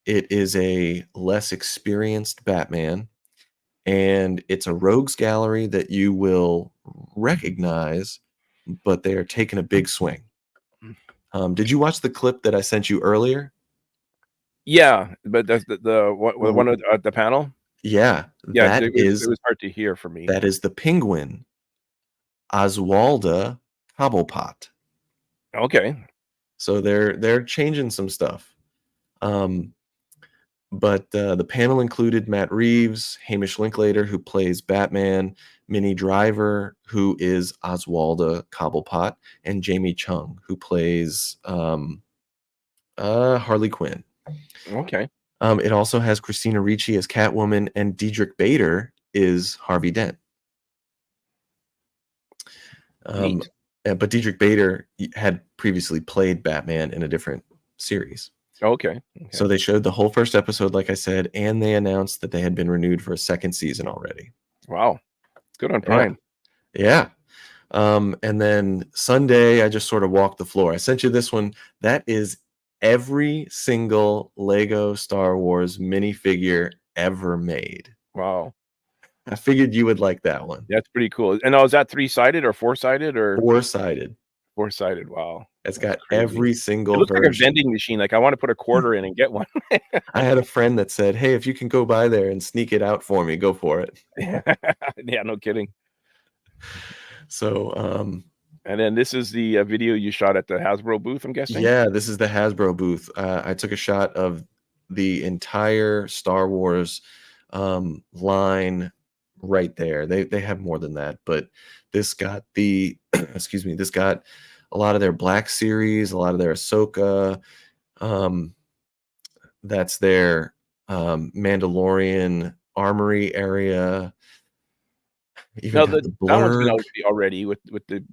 [SPEAKER 9] it is a less experienced Batman, and it's a rogues gallery that you will recognize, but they are taking a big swing. Did you watch the clip that I sent you earlier?
[SPEAKER 3] Yeah, but that's the one at the panel?
[SPEAKER 9] Yeah,
[SPEAKER 3] Yeah, it was hard to hear for me.
[SPEAKER 9] That is the Penguin, Oswalda Cobblepot.
[SPEAKER 3] Okay.
[SPEAKER 9] So they're changing some stuff. But the panel included Matt Reeves, Hamish Linklater, who plays Batman, Minnie Driver, who is Oswalda Cobblepot, and Jamie Chung, who plays Harley Quinn.
[SPEAKER 3] Okay.
[SPEAKER 9] It also has Christina Ricci as Catwoman, and Diedrich Bader is Harvey Dent. But Diedrich Bader had previously played Batman in a different series.
[SPEAKER 3] Okay.
[SPEAKER 9] So they showed the whole first episode, like I said, and they announced that they had been renewed for a second season already.
[SPEAKER 3] Wow. Good on Prime.
[SPEAKER 9] Yeah. And then Sunday, I just sort of walked the floor. I sent you this one. That is every single Lego Star Wars minifigure ever made.
[SPEAKER 3] Wow.
[SPEAKER 9] I figured you would like that one.
[SPEAKER 3] That's pretty cool. And now, is that 3-sided or 4-sided or
[SPEAKER 9] 4-sided?
[SPEAKER 3] 4-sided. Wow.
[SPEAKER 9] It's got every single
[SPEAKER 3] It looks
[SPEAKER 9] version.
[SPEAKER 3] like a vending machine. Like I want to put a quarter in and get one.
[SPEAKER 9] I had a friend that said, "Hey, if you can go by there and sneak it out for me, go for it."
[SPEAKER 3] Yeah, no kidding.
[SPEAKER 9] So,
[SPEAKER 3] and then this is the video you shot at the Hasbro booth, I'm guessing?
[SPEAKER 9] Yeah, this is the Hasbro booth. I took a shot of the entire Star Wars line right there. They have more than that, but this got the excuse me, this got a lot of their Black Series, a lot of their Ahsoka. That's their Mandalorian armory area. Even
[SPEAKER 3] No,
[SPEAKER 9] the
[SPEAKER 3] that one's been
[SPEAKER 9] blurb.
[SPEAKER 3] out already with the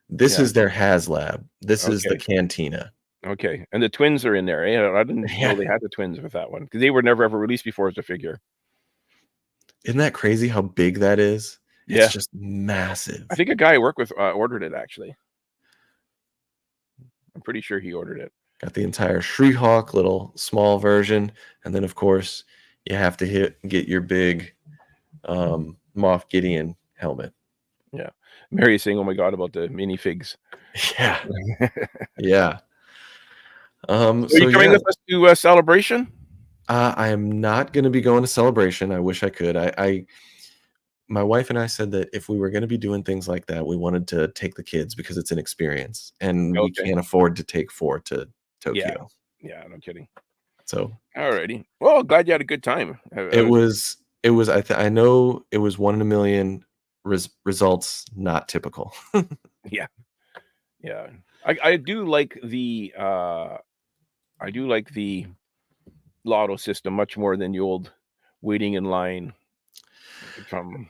[SPEAKER 9] This is their HasLab. This is the
[SPEAKER 3] Okay.
[SPEAKER 9] Cantina.
[SPEAKER 3] Okay, and the twins are in there. I didn't
[SPEAKER 9] Yeah.
[SPEAKER 3] know they had the twins with that one because they were never ever released before as a figure.
[SPEAKER 9] Isn't that crazy how big that is?
[SPEAKER 3] Yeah.
[SPEAKER 9] It's just massive.
[SPEAKER 3] I think a guy I work with ordered it actually. I'm pretty sure he ordered it.
[SPEAKER 9] Got the entire Shriek little small version, and then of course you have to get your big Moff Gideon helmet.
[SPEAKER 3] Yeah, Mary's saying, "Oh my god," about the minifigs.
[SPEAKER 9] Yeah, yeah.
[SPEAKER 3] So you coming with us to Celebration?
[SPEAKER 9] I am not going to be going to Celebration. I wish I could. My wife and I said that if we were going to be doing things like that, we wanted to take the kids because it's an experience, and we can't afford to take 4 to Tokyo.
[SPEAKER 3] Yeah, no kidding.
[SPEAKER 9] So,
[SPEAKER 3] alrighty. Well, glad you had a good time.
[SPEAKER 9] It was. I know it was 1 in a million results, not typical.
[SPEAKER 3] Yeah. I do like the lotto system much more than the old waiting in line from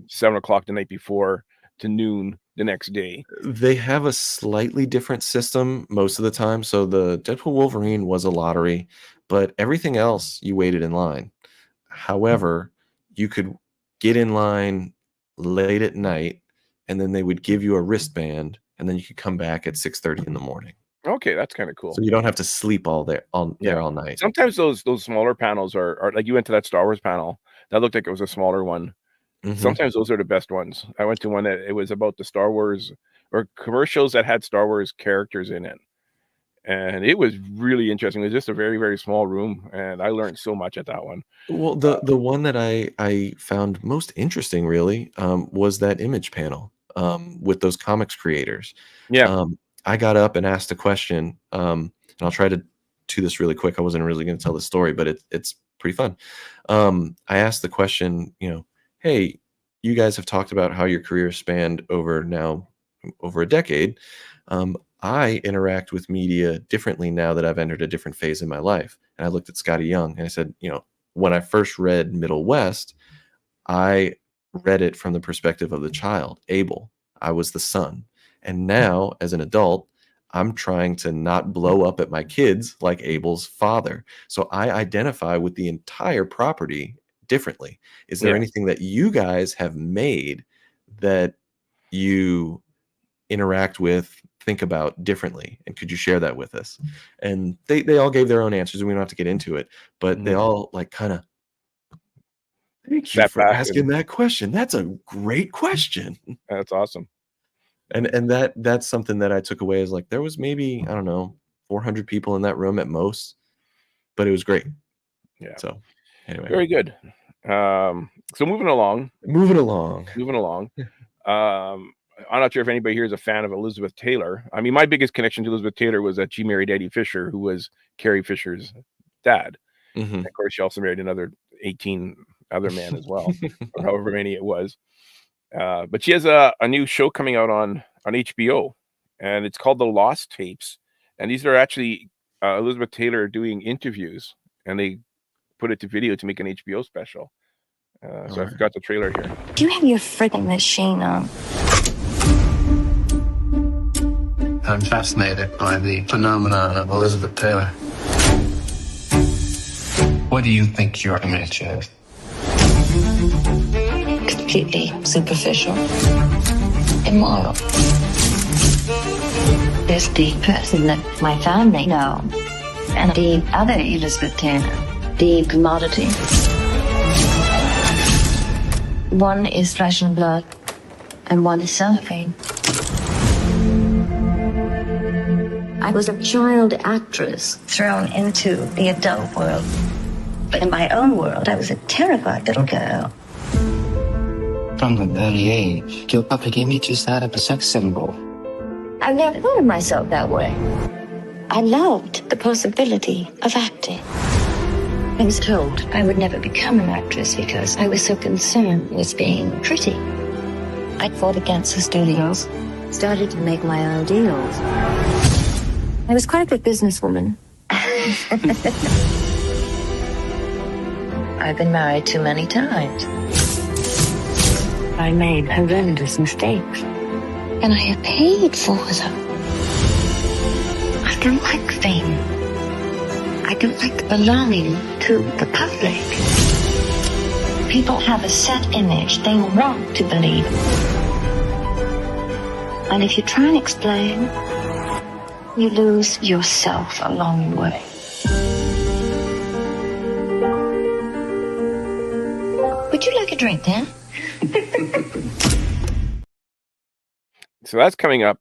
[SPEAKER 3] 7 o'clock the night before to noon the next day.
[SPEAKER 9] They have a slightly different system most of the time. So the Deadpool Wolverine was a lottery, but everything else you waited in line. However, you could get in line late at night, and then they would give you a wristband, and then you could come back at 6:30 in the morning.
[SPEAKER 3] Okay, that's kind of cool.
[SPEAKER 9] So you don't have to sleep there all night.
[SPEAKER 3] Sometimes those smaller panels are like you went to that Star Wars panel. That looked like it was a smaller one.
[SPEAKER 9] Mhm.
[SPEAKER 3] Sometimes those are the best ones. I went to one that it was about the Star Wars or commercials that had Star Wars characters in it. And it was really interesting. It was just a very, very small room, and I learned so much at that one.
[SPEAKER 9] Well, the one that I found most interesting really was that image panel with those comics creators.
[SPEAKER 3] Yeah.
[SPEAKER 9] I got up and asked a question, and I'll try to do this really quick. I wasn't really going to tell the story, but it's pretty fun. I asked the question, hey, you guys have talked about how your career spanned over a decade. I interact with media differently now that I've entered a different phase in my life. And I looked at Scotty Young and I said, when I first read Middle West, I read it from the perspective of the child, Abel. I was the son. And now, as an adult, I'm trying to not blow up at my kids like Abel's father. So I identify with the entire property differently. Is there anything that you guys have made that you interact with, think about differently, and could you share that with us? And they all gave their own answers, and we don't have to get into it, but they all like kind of thank you
[SPEAKER 3] Sat
[SPEAKER 9] for
[SPEAKER 3] back
[SPEAKER 9] asking
[SPEAKER 3] and
[SPEAKER 9] that question. That's a great question.
[SPEAKER 3] that's awesome.
[SPEAKER 9] And that's something that I took away is like there was maybe, I don't know, 400 people in that room at most, but it was great.
[SPEAKER 3] Yeah.
[SPEAKER 9] So anyway,
[SPEAKER 3] Very good. So moving along. I'm not sure if anybody here is a fan of Elizabeth Taylor. I mean, my biggest connection to Elizabeth Taylor was that she married Eddie Fisher, who was Carrie Fisher's dad.
[SPEAKER 9] Mhm.
[SPEAKER 3] And of course, she also married another 18 other men as well, or however many it was. But she has a new show coming out on HBO, and it's called The Lost Tapes. And these are actually Elizabeth Taylor doing interviews, and they put it to video to make an HBO special. So I've got the trailer here.
[SPEAKER 8] Do you have your friggin' machine on?
[SPEAKER 5] I'm fascinated by the phenomenon of Elizabeth Taylor. What do you think your image is?
[SPEAKER 8] Completely superficial. Immoral. There's the person that my family know, and the other Elizabeth Taylor, the commodity. One is flesh and blood, and one is cellophane. I was a child actress thrown into the adult world. But in my own world, I was a terrified little girl.
[SPEAKER 5] From an early age, your public image is that of a sex symbol.
[SPEAKER 8] I never thought of myself that way. I loved the possibility of acting. I was told I would never become an actress because I was so concerned with being pretty. I fought against the studios, started to make my own deals. I was quite a good businesswoman. I've been married too many times. I made horrendous mistakes. And I have paid for them. I don't like fame. I don't like belonging to the public. People have a set image they want to believe. And if you try and explain, you lose yourself along the way. Would you like a drink, Dan?
[SPEAKER 3] So that's coming up.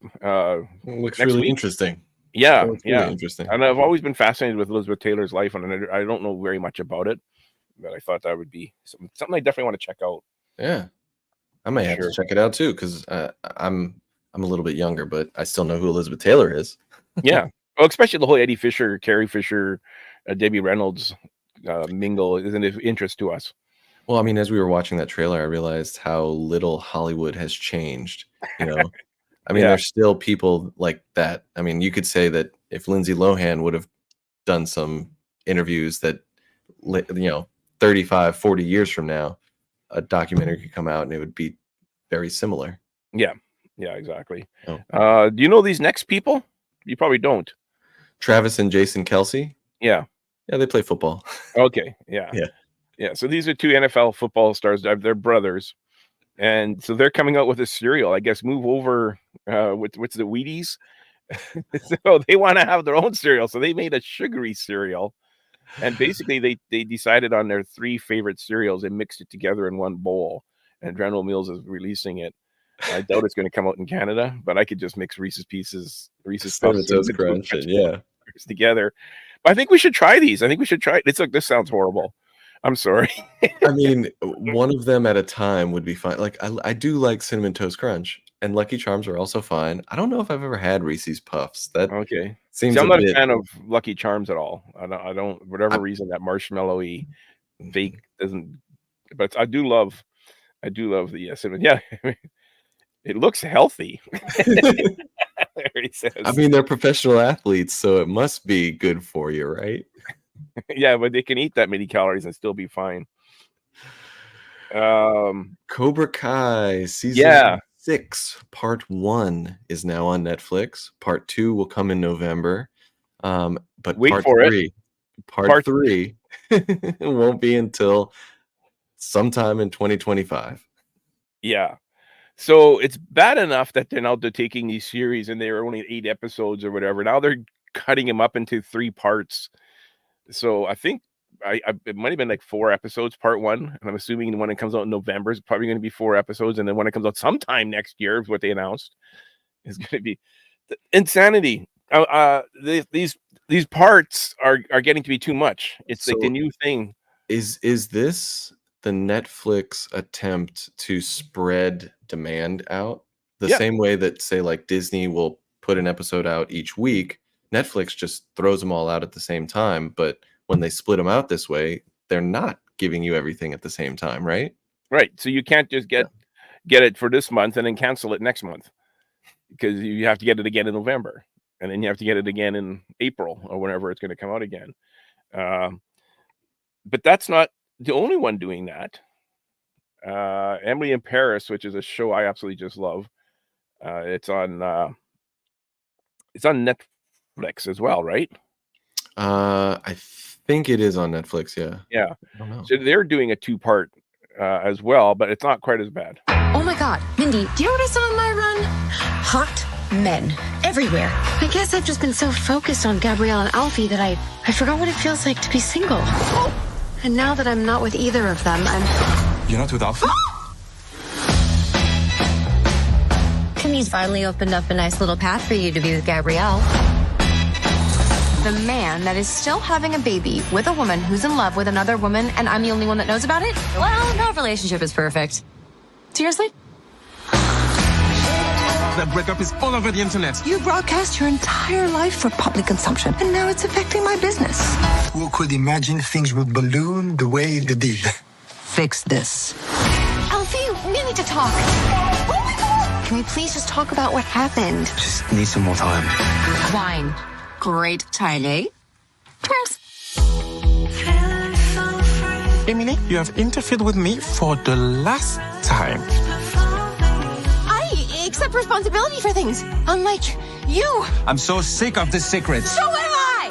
[SPEAKER 9] Looks
[SPEAKER 3] next
[SPEAKER 9] really
[SPEAKER 3] week.
[SPEAKER 9] interesting.
[SPEAKER 3] Yeah,
[SPEAKER 9] Looks
[SPEAKER 3] yeah.
[SPEAKER 9] really interesting.
[SPEAKER 3] And I've always been fascinated with Elizabeth Taylor's life, and I don't know very much about it, but I thought that would be something I definitely want to check out.
[SPEAKER 9] Yeah, I may have to check it out too because I'm a little bit younger, but I still know who Elizabeth Taylor is.
[SPEAKER 3] Yeah, well, especially the whole Eddie Fisher, Carrie Fisher, Debbie Reynolds mingle is an interest to us.
[SPEAKER 9] Well, I mean, as we were watching that trailer, I realized how little Hollywood has changed. I mean, there's still people like that. I mean, you could say that if Lindsay Lohan would have done some interviews that, 35, 40 years from now, a documentary could come out and it would be very similar.
[SPEAKER 3] Yeah, exactly. Oh. Do you know these next people? You probably don't.
[SPEAKER 9] Travis and Jason Kelce?
[SPEAKER 3] Yeah,
[SPEAKER 9] they play football.
[SPEAKER 3] Okay, yeah. So these are two NFL football stars. They're brothers. And so they're coming out with a cereal, I guess, Move Over with the Wheaties. So they want to have their own cereal. So they made a sugary cereal. And basically they decided on their 3 favorite cereals and mixed it together in one bowl. And General Mills is releasing it. I doubt it's going to come out in Canada, but I could just mix Reese's Pieces, Reese's
[SPEAKER 9] Cinnamon
[SPEAKER 3] Puffs,
[SPEAKER 9] Toast
[SPEAKER 3] Cinnamon
[SPEAKER 9] Crunch, and yeah.
[SPEAKER 3] together. But I think we should try these. I think we should try. It's like, this sounds horrible. I'm sorry.
[SPEAKER 9] I mean, one of them at a time would be fine. Like I do like Cinnamon Toast Crunch, and Lucky Charms are also fine. I don't know if I've ever had Reese's Puffs. That
[SPEAKER 3] Okay.
[SPEAKER 9] seems
[SPEAKER 3] See, I'm
[SPEAKER 9] a
[SPEAKER 3] not
[SPEAKER 9] bit.
[SPEAKER 3] a fan of Lucky Charms at all. I don't whatever reason that marshmallowy fake doesn't. But I do love the cinnamon. Yeah, it looks healthy. There he says.
[SPEAKER 9] I mean, they're professional athletes, so it must be good for you, right?
[SPEAKER 3] Yeah, but they can eat that many calories and still be fine.
[SPEAKER 9] Cobra Kai season
[SPEAKER 3] Yeah.
[SPEAKER 9] 6, part 1 is now on Netflix. Part 2 will come in November. But
[SPEAKER 3] Wait
[SPEAKER 9] part
[SPEAKER 3] for it.
[SPEAKER 9] 3, part 3 won't be until sometime in 2025.
[SPEAKER 3] Yeah. So it's bad enough that they're taking these series and they were only 8 episodes or whatever. Now they're cutting them up into 3 parts. So I think it might have been like 4 episodes, part 1. And I'm assuming the one that comes out in November is probably going to be 4 episodes. And then when it comes out sometime next year, is what they announced, is going to be insanity. These parts are getting to be too much. It's like the new thing.
[SPEAKER 9] Is this the Netflix attempt to spread demand out the same way that, say, like Disney will put an episode out each week? Netflix just throws them all out at the same time, but when they split them out this way, they're not giving you everything at the same time, right?
[SPEAKER 3] Right. So you can't just get it for this month and then cancel it next month, because you have to get it again in November, and then you have to get it again in April or whenever it's going to come out again. But that's not the only one doing that. Emily in Paris, which is a show I absolutely just love. It's on Netflix as well, right?
[SPEAKER 9] I think it is on Netflix. Yeah.
[SPEAKER 3] Yeah.
[SPEAKER 9] I don't know.
[SPEAKER 3] So they're doing a 2-part as well, but it's not quite as bad.
[SPEAKER 10] Oh my God, Mindy, do you know what I saw on my run? Hot men everywhere. I guess I've just been so focused on Gabrielle and Alfie that I forgot what it feels like to be single. And now that I'm not with either of them,
[SPEAKER 5] You're not with Alfie?
[SPEAKER 10] Timmy's finally opened up a nice little path for you to be with Gabrielle. The man that is still having a baby with a woman who's in love with another woman, and I'm the only one that knows about it? Well, no relationship is perfect. Seriously?
[SPEAKER 5] That breakup is all over the internet.
[SPEAKER 10] You broadcast your entire life for public consumption, and now it's affecting my business.
[SPEAKER 5] Who could imagine things would balloon the way they did?
[SPEAKER 10] Fix this. Alfie, we need to talk. Oh my God! Can we please just talk about what happened?
[SPEAKER 5] Just need some more time.
[SPEAKER 10] Wine. Great timing. Cheers.
[SPEAKER 5] Emily, you have interfered with me for the last time.
[SPEAKER 10] I accept responsibility for things, unlike you.
[SPEAKER 5] I'm so sick of the secrets.
[SPEAKER 10] So am I!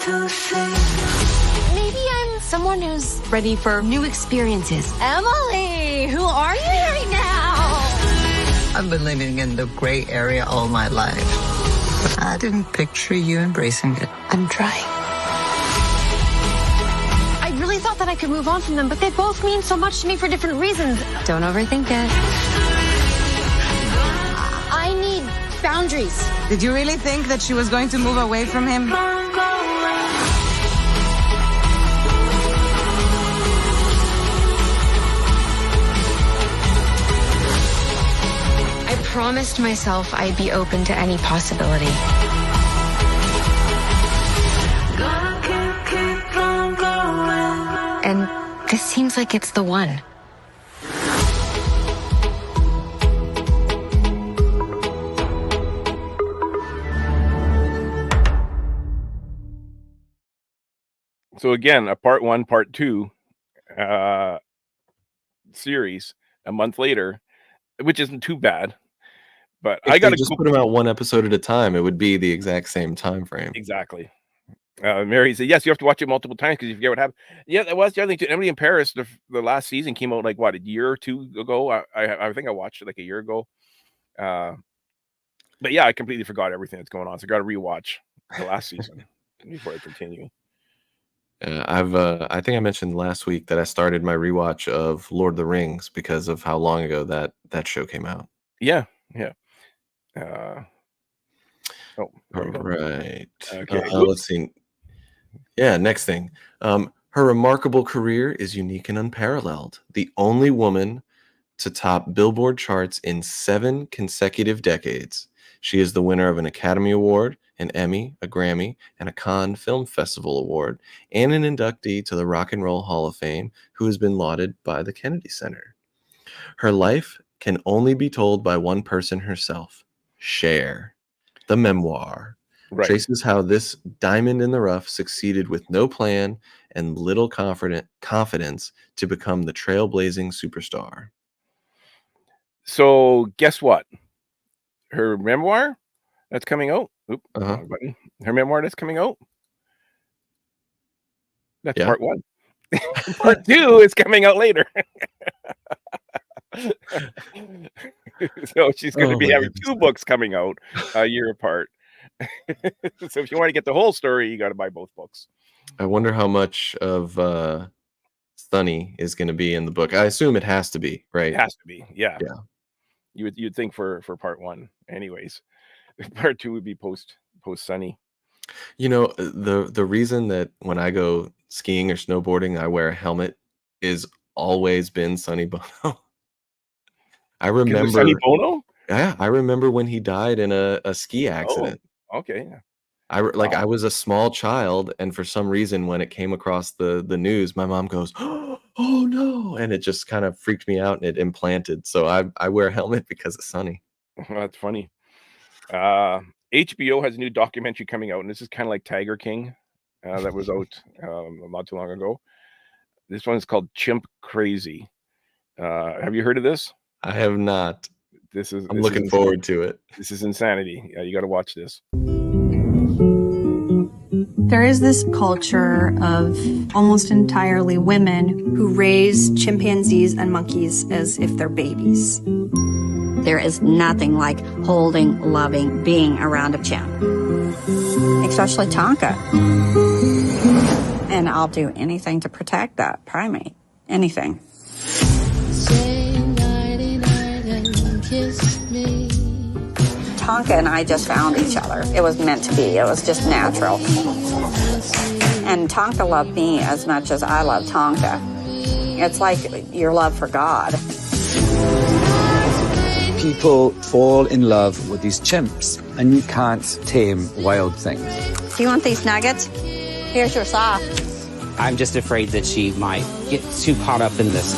[SPEAKER 10] Maybe I'm someone who's ready for new experiences. Emily, who are you right now?
[SPEAKER 11] I've been living in the gray area all my life. But I didn't picture you embracing it.
[SPEAKER 10] I'm trying. I really thought that I could move on from them, but they both mean so much to me for different reasons. Don't overthink it. I need boundaries.
[SPEAKER 11] Did you really think that she was going to move away from him?
[SPEAKER 10] I promised myself I'd be open to any possibility. And this seems like it's the one.
[SPEAKER 3] So again, a part 1, part 2 series a month later, which isn't too bad. But
[SPEAKER 9] If
[SPEAKER 3] I got
[SPEAKER 9] they
[SPEAKER 3] to
[SPEAKER 9] just put them out one episode at a time, it would be the exact same time frame.
[SPEAKER 3] Exactly. Mary said, yes, you have to watch it multiple times because you forget what happened. Yeah, that was the other thing too. Emily in Paris, the last season came out like what, a year or 2 ago. I think I watched it like a year ago. But yeah, I completely forgot everything that's going on. So I got to rewatch the last season before I continue.
[SPEAKER 9] I think I mentioned last week that I started my rewatch of Lord of the Rings because of how long ago that show came out.
[SPEAKER 3] Yeah. Oh,
[SPEAKER 9] All
[SPEAKER 3] there we go.
[SPEAKER 9] right.
[SPEAKER 3] Okay.
[SPEAKER 9] Let's see. Yeah, next thing. Her remarkable career is unique and unparalleled. The only woman to top Billboard charts in 7 consecutive decades. She is the winner of an Academy Award, an Emmy, a Grammy, and a Cannes Film Festival Award, and an inductee to the Rock and Roll Hall of Fame, who has been lauded by the Kennedy Center. Her life can only be told by one person herself, Cher. The memoir traces how this diamond in the rough succeeded with no plan and little confidence to become the trailblazing superstar.
[SPEAKER 3] So guess what? Her memoir that's coming out. Wrong button. Her memoir that's coming out. That's part 1. Part 2 is coming out later. So she's going to be having 2 books coming out a year apart. So if you want to get the whole story, you got to buy both books.
[SPEAKER 9] I wonder how much of Sunny is going to be in the book. I assume it has to be, right?
[SPEAKER 3] It has to be, yeah. You'd think for part 1, anyways. Part 2 would be post Sunny.
[SPEAKER 9] You know, the reason that when I go skiing or snowboarding, I wear a helmet is always been Sonny Bono. I remember
[SPEAKER 3] Sonny Bono.
[SPEAKER 9] Yeah, I remember when he died in a ski accident.
[SPEAKER 3] Oh, okay.
[SPEAKER 9] I was a small child, and for some reason, when it came across the news, my mom goes, "Oh no!" and it just kind of freaked me out, and it implanted. So I wear a helmet because of Sonny.
[SPEAKER 3] That's funny. HBO has a new documentary coming out, and this is kind of like Tiger King, that was out not too long ago. This one is called Chimp Crazy. Have you heard of this?
[SPEAKER 9] I have not. I'm looking forward to it.
[SPEAKER 3] This is insanity. You got to watch this.
[SPEAKER 12] There is this culture of almost entirely women who raise chimpanzees and monkeys as if they're babies.
[SPEAKER 13] There is nothing like holding, loving, being around a chimp. Especially Tonka. And I'll do anything to protect that primate. Anything. Tonka and I just found each other. It was meant to be. It was just natural. And Tonka loved me as much as I love Tonka. It's like your love for God.
[SPEAKER 14] People fall in love with these chimps, and you can't tame wild things.
[SPEAKER 13] Do you want these nuggets? Here's your sock.
[SPEAKER 15] I'm just afraid that she might get too caught up in this.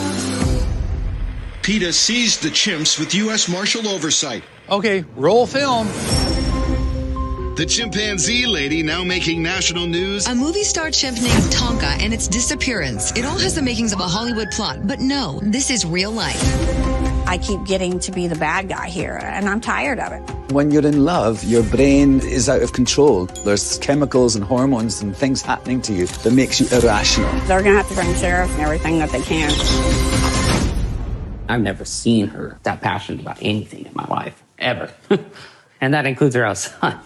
[SPEAKER 16] PETA seized the chimps with U.S. Marshal oversight.
[SPEAKER 14] Okay, roll film.
[SPEAKER 16] The chimpanzee lady now making national news.
[SPEAKER 17] A movie star chimp named Tonka and its disappearance. It all has the makings of a Hollywood plot, but no, this is real life.
[SPEAKER 13] I keep getting to be the bad guy here, and I'm tired of it.
[SPEAKER 14] When you're in love, your brain is out of control. There's chemicals and hormones and things happening to you that makes you irrational.
[SPEAKER 13] They're going to have to bring sheriffs and everything that they can.
[SPEAKER 15] I've never seen her that passionate about anything in my life, ever. And that includes her own son.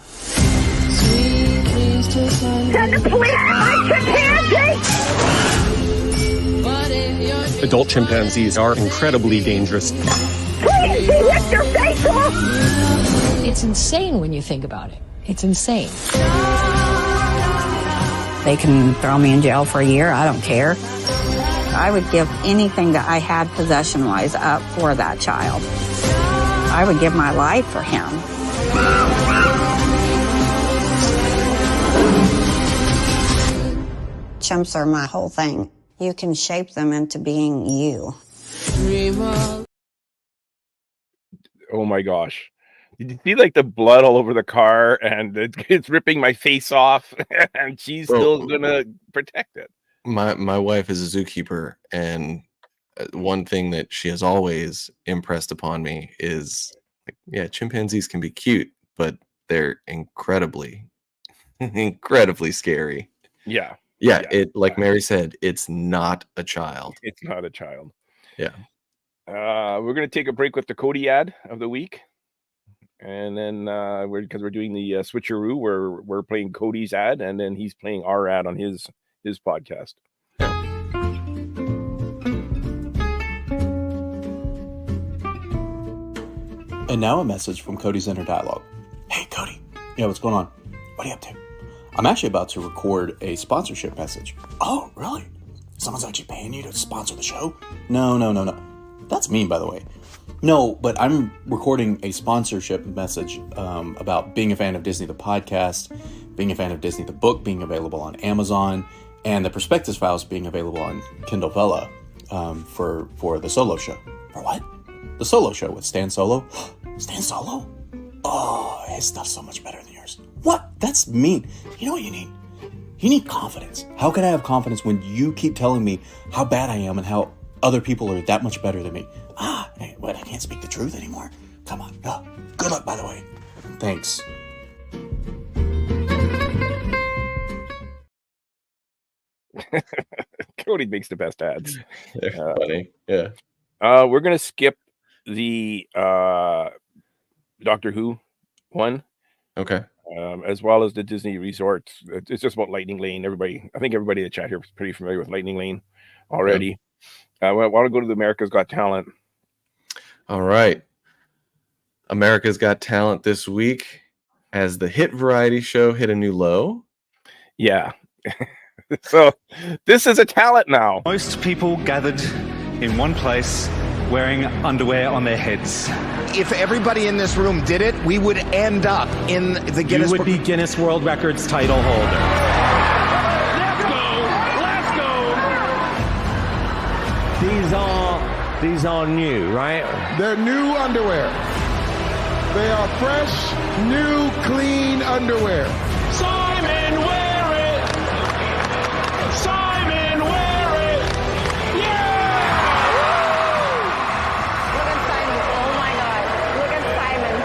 [SPEAKER 7] Send the police to my chimpanzee!
[SPEAKER 18] Adult chimpanzees are incredibly dangerous.
[SPEAKER 7] Please, he ripped your face off!
[SPEAKER 19] It's insane when you think about it. It's insane.
[SPEAKER 13] They can throw me in jail for a year. I don't care. I would give anything that I had possession-wise up for that child. I would give my life for him. Chimps are my whole thing. You can shape them into being you.
[SPEAKER 3] Oh my gosh. Did you see like the blood all over the car and it's ripping my face off and she's still gonna protect it?
[SPEAKER 9] My wife is a zookeeper, and one thing that she has always impressed upon me is, like, yeah, chimpanzees can be cute, but they're incredibly scary.
[SPEAKER 3] Yeah.
[SPEAKER 9] It, like Mary said, it's not a child.
[SPEAKER 3] It's not a child.
[SPEAKER 9] Yeah.
[SPEAKER 3] We're gonna take a break with the Cody ad of the week, And then because we're doing the switcheroo, we're playing Cody's ad, and then he's playing our ad on his podcast.
[SPEAKER 20] And now a message from Cody's Inner Dialogue. Hey, Cody. Yeah, what's going on? What are you up to? I'm actually about to record a sponsorship message. Oh, really? Someone's actually paying you to sponsor the show? No. That's mean, by the way. No, but I'm recording a sponsorship message about being a fan of Disney the podcast, being a fan of Disney the book, being available on Amazon, and the Prospectus Files being available on Kindle Vella for the solo show. For what? The solo show with Stan Solo. Stan Solo? Oh, his stuff's so much better than yours. What? That's mean. You know what you need? You need confidence. How can I have confidence when you keep telling me how bad I am and how other people are that much better than me? Hey, what? I can't speak the truth anymore? Come on. Good luck, by the way. Thanks.
[SPEAKER 3] Cody makes the best ads.
[SPEAKER 9] They're funny. Yeah.
[SPEAKER 3] We're gonna skip the Doctor Who one.
[SPEAKER 9] Okay.
[SPEAKER 3] As well as the Disney resorts. It's just about Lightning Lane. I think everybody in the chat here is pretty familiar with Lightning Lane already. I want to go to the America's Got Talent.
[SPEAKER 9] All right. America's Got Talent this week as the hit variety show hit a new low.
[SPEAKER 3] Yeah. So this is a talent now.
[SPEAKER 21] Most people gathered in one place wearing underwear on their heads.
[SPEAKER 22] If everybody in this room did it, we would end up in the Guinness.
[SPEAKER 21] You would be Guinness World Records title holder.
[SPEAKER 23] These are new, right?
[SPEAKER 22] They're new underwear. They are fresh, new, clean underwear.
[SPEAKER 23] Simon, wear it! Simon, wear it! Yeah!
[SPEAKER 7] Look at Simon. Oh my God. Look at Simon.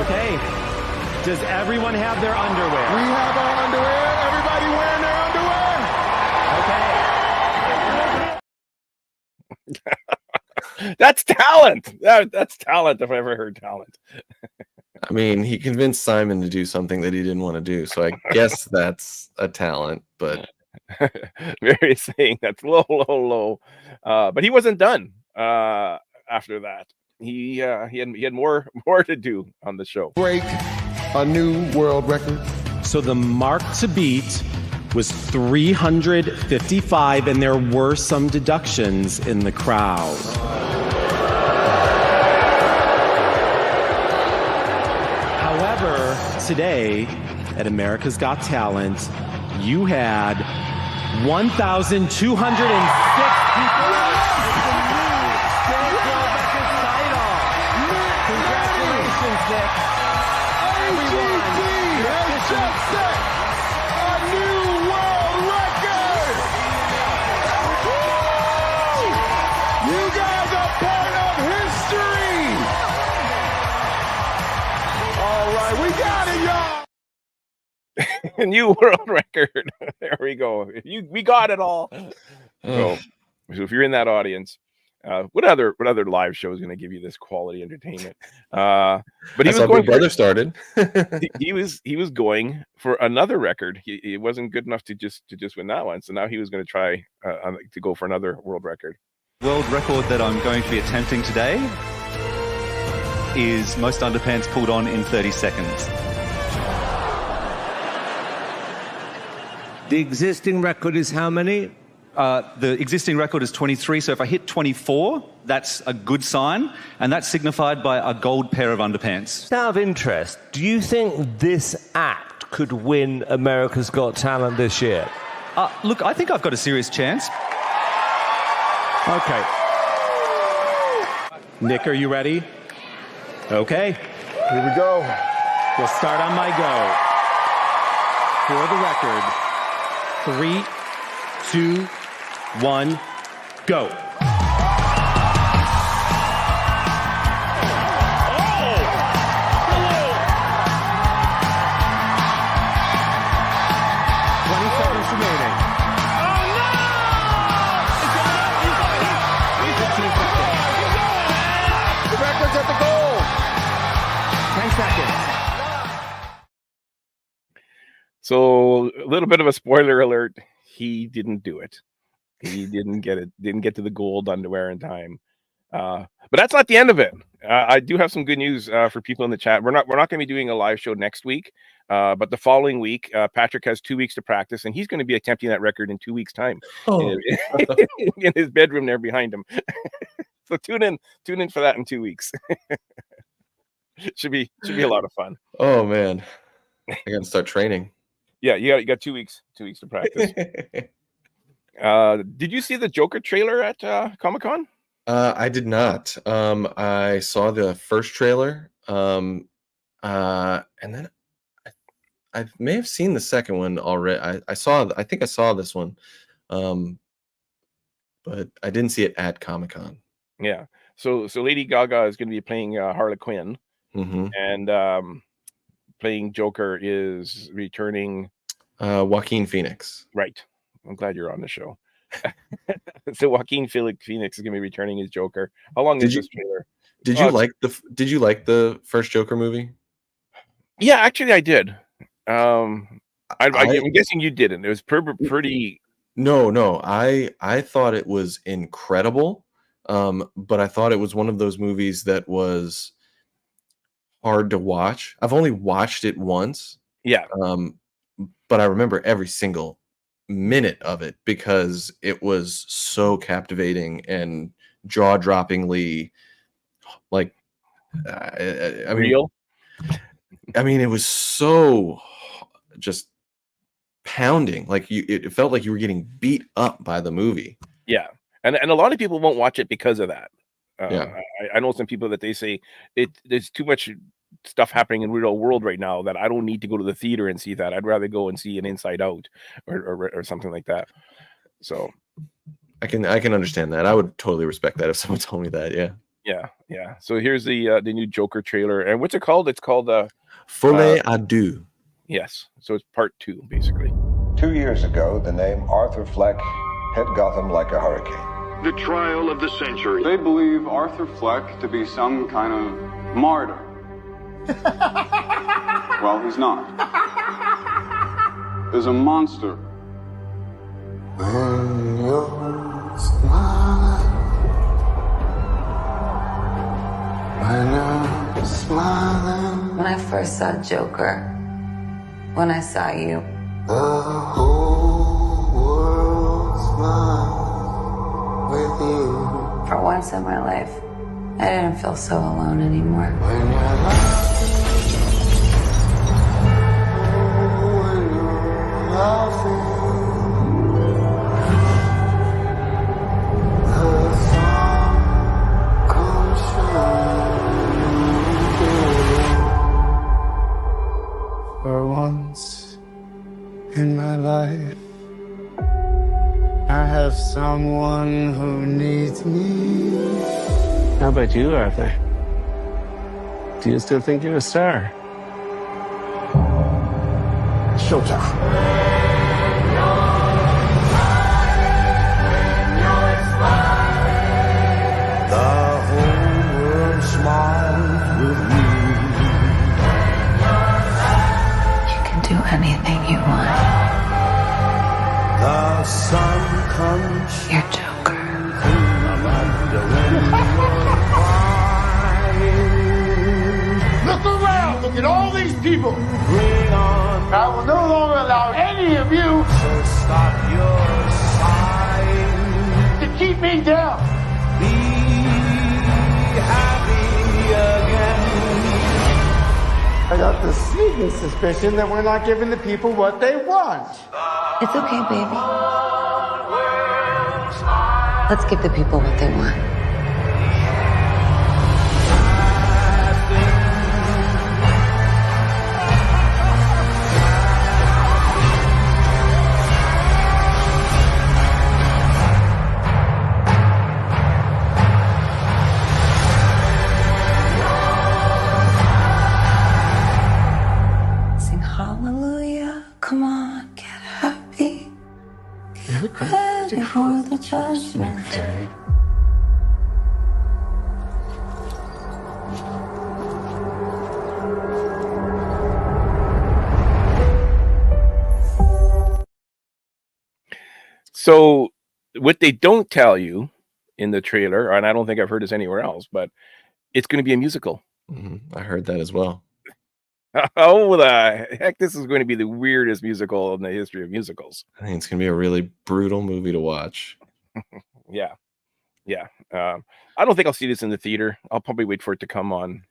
[SPEAKER 21] Okay. Does everyone have their underwear?
[SPEAKER 22] We have our underwear. Everybody wearing their underwear?
[SPEAKER 3] That's talent. That's talent if I ever heard talent.
[SPEAKER 9] I mean, he convinced Simon to do something that he didn't want to do, so I guess that's a talent, but
[SPEAKER 3] Mary is saying that's low. But he wasn't done after that. He had more to do on the show.
[SPEAKER 22] Break a new world record.
[SPEAKER 21] So the mark to beat was 355, and there were some deductions in the crowd. However, today at America's Got Talent, you had 1,206 people. Congratulations, Vic.
[SPEAKER 3] New world record. There we go. We got it all. So if you're in that audience, what other live show is going to give you this quality entertainment? But he was going.
[SPEAKER 9] Big Brother started.
[SPEAKER 3] he was going for another record. He wasn't good enough to just win that one. So now he was going to try to go for another world record.
[SPEAKER 21] World record that I'm going to be attempting today is most underpants pulled on in 30 seconds.
[SPEAKER 23] The existing record is how many?
[SPEAKER 21] The existing record is 23, so if I hit 24, that's a good sign, and that's signified by a gold pair of underpants.
[SPEAKER 23] Out of interest, do you think this act could win America's Got Talent this year?
[SPEAKER 21] Look, I think I've got a serious chance. Okay. Nick, are you ready? Okay.
[SPEAKER 22] Here we go.
[SPEAKER 21] We'll start on my go. For the record, 3, 2, 1, go.
[SPEAKER 22] The record's at the goal.
[SPEAKER 3] So a little bit of a spoiler alert: he didn't do it. He didn't get it. Didn't get to the gold underwear in time. But that's not the end of it. I do have some good news for people in the chat. We're not going to be doing a live show next week, but the following week, Patrick has 2 weeks to practice, and he's going to be attempting that record in 2 weeks' time in his bedroom there behind him. So tune in for that in 2 weeks. should be a lot of fun.
[SPEAKER 9] Oh man, I got to start training.
[SPEAKER 3] Yeah, you got 2 weeks. 2 weeks to practice. Did you see the Joker trailer at Comic-Con?
[SPEAKER 9] I did not. I saw the first trailer, and then I may have seen the second one already. I think I saw this one, but I didn't see it at Comic-Con.
[SPEAKER 3] Yeah. So Lady Gaga is going to be playing Harley Quinn, and playing Joker is returning
[SPEAKER 9] Joaquin Phoenix.
[SPEAKER 3] Right. I'm glad you're on the show. So Joaquin Phoenix is going to be returning as Joker. How long is this trailer?
[SPEAKER 9] Did you like the first Joker movie?
[SPEAKER 3] Yeah, actually, I did. I'm guessing you didn't. It was pretty.
[SPEAKER 9] No. I thought it was incredible, but I thought it was one of those movies that was hard to watch. I've only watched it once.
[SPEAKER 3] Yeah.
[SPEAKER 9] But I remember every single minute of it because it was so captivating and jaw-droppingly like
[SPEAKER 3] real.
[SPEAKER 9] I mean, it was so just pounding. Like it felt like you were getting beat up by the movie.
[SPEAKER 3] Yeah, and a lot of people won't watch it because of that.
[SPEAKER 9] Yeah,
[SPEAKER 3] I know some people that they say there's too much stuff happening in real world right now that I don't need to go to the theater and see that. I'd rather go and see an Inside Out or something like that. So
[SPEAKER 9] I can understand that. I would totally respect that if someone told me that.
[SPEAKER 3] Yeah. So here's the new Joker trailer, and what's it called? It's called
[SPEAKER 9] Folie à Deux.
[SPEAKER 3] Yes. So it's part 2, basically.
[SPEAKER 1] 2 years ago, the name Arthur Fleck hit Gotham like a hurricane.
[SPEAKER 2] The trial of the century. They believe Arthur Fleck to be some kind of martyr. Well, he's not. There's a monster.
[SPEAKER 4] When you're smiling, when you're smiling.
[SPEAKER 24] When I first saw Joker, when I saw you,
[SPEAKER 4] the whole world smiles with you.
[SPEAKER 24] For once in my life, I didn't feel so alone anymore.
[SPEAKER 4] When you're laughing, when you're laughing, the sun comes shining through. For once in my life, I have someone who needs me.
[SPEAKER 25] How about you, Arthur? Do you still think you're a star?
[SPEAKER 4] Showtime. The whole world smiles with you.
[SPEAKER 24] You can do anything you want.
[SPEAKER 4] The sun comes.
[SPEAKER 24] You're Joker.
[SPEAKER 22] Look around. Look at all these people.
[SPEAKER 4] Bring on.
[SPEAKER 22] I will no longer allow any of you
[SPEAKER 4] So stop your sighing.
[SPEAKER 22] to keep me down.
[SPEAKER 4] Be happy again.
[SPEAKER 22] I got the sneaking suspicion that we're not giving the people what they want.
[SPEAKER 24] It's okay, baby. Let's give the people what they want. Sing hallelujah. Come on, get happy. Ready for the judgment day.
[SPEAKER 3] So what they don't tell you in the trailer, and I don't think I've heard this anywhere else, but it's going to be a musical.
[SPEAKER 9] I heard that as well.
[SPEAKER 3] Oh, the heck! This is going to be the weirdest musical in the history of musicals.
[SPEAKER 9] I think it's going to be a really brutal movie to watch.
[SPEAKER 3] Yeah. I don't think I'll see this in the theater. I'll probably wait for it to come on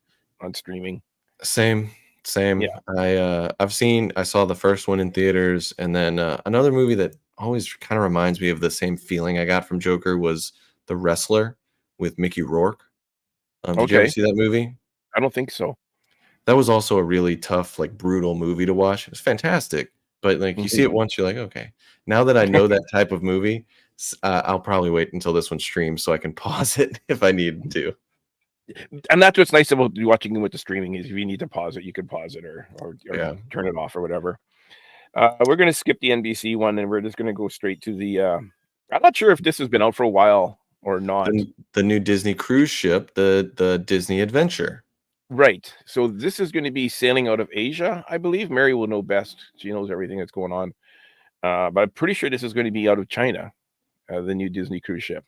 [SPEAKER 3] streaming.
[SPEAKER 9] Same.
[SPEAKER 3] Yeah.
[SPEAKER 9] I saw the first one in theaters, and then another movie that always kind of reminds me of the same feeling I got from Joker was The Wrestler with Mickey Rourke. Did you ever
[SPEAKER 3] Okay.
[SPEAKER 9] see that movie?
[SPEAKER 3] I don't think so.
[SPEAKER 9] That was also a really tough, like brutal movie to watch. It was fantastic, but like you see it once, you're like, okay. Now that I know that type of movie, I'll probably wait until this one streams so I can pause it if I need to.
[SPEAKER 3] And that's what's nice about watching them with the streaming is if you need to pause it, you can pause it or
[SPEAKER 9] Yeah.
[SPEAKER 3] turn it off or whatever. We're going to skip the NBC one and we're just going to go straight to the. I'm not sure if this has been out for a while or not.
[SPEAKER 9] The new Disney cruise ship, the Disney Adventure.
[SPEAKER 3] Right. So this is going to be sailing out of Asia, I believe. Mary will know best. She knows everything that's going on. But I'm pretty sure this is going to be out of China, the new Disney cruise ship.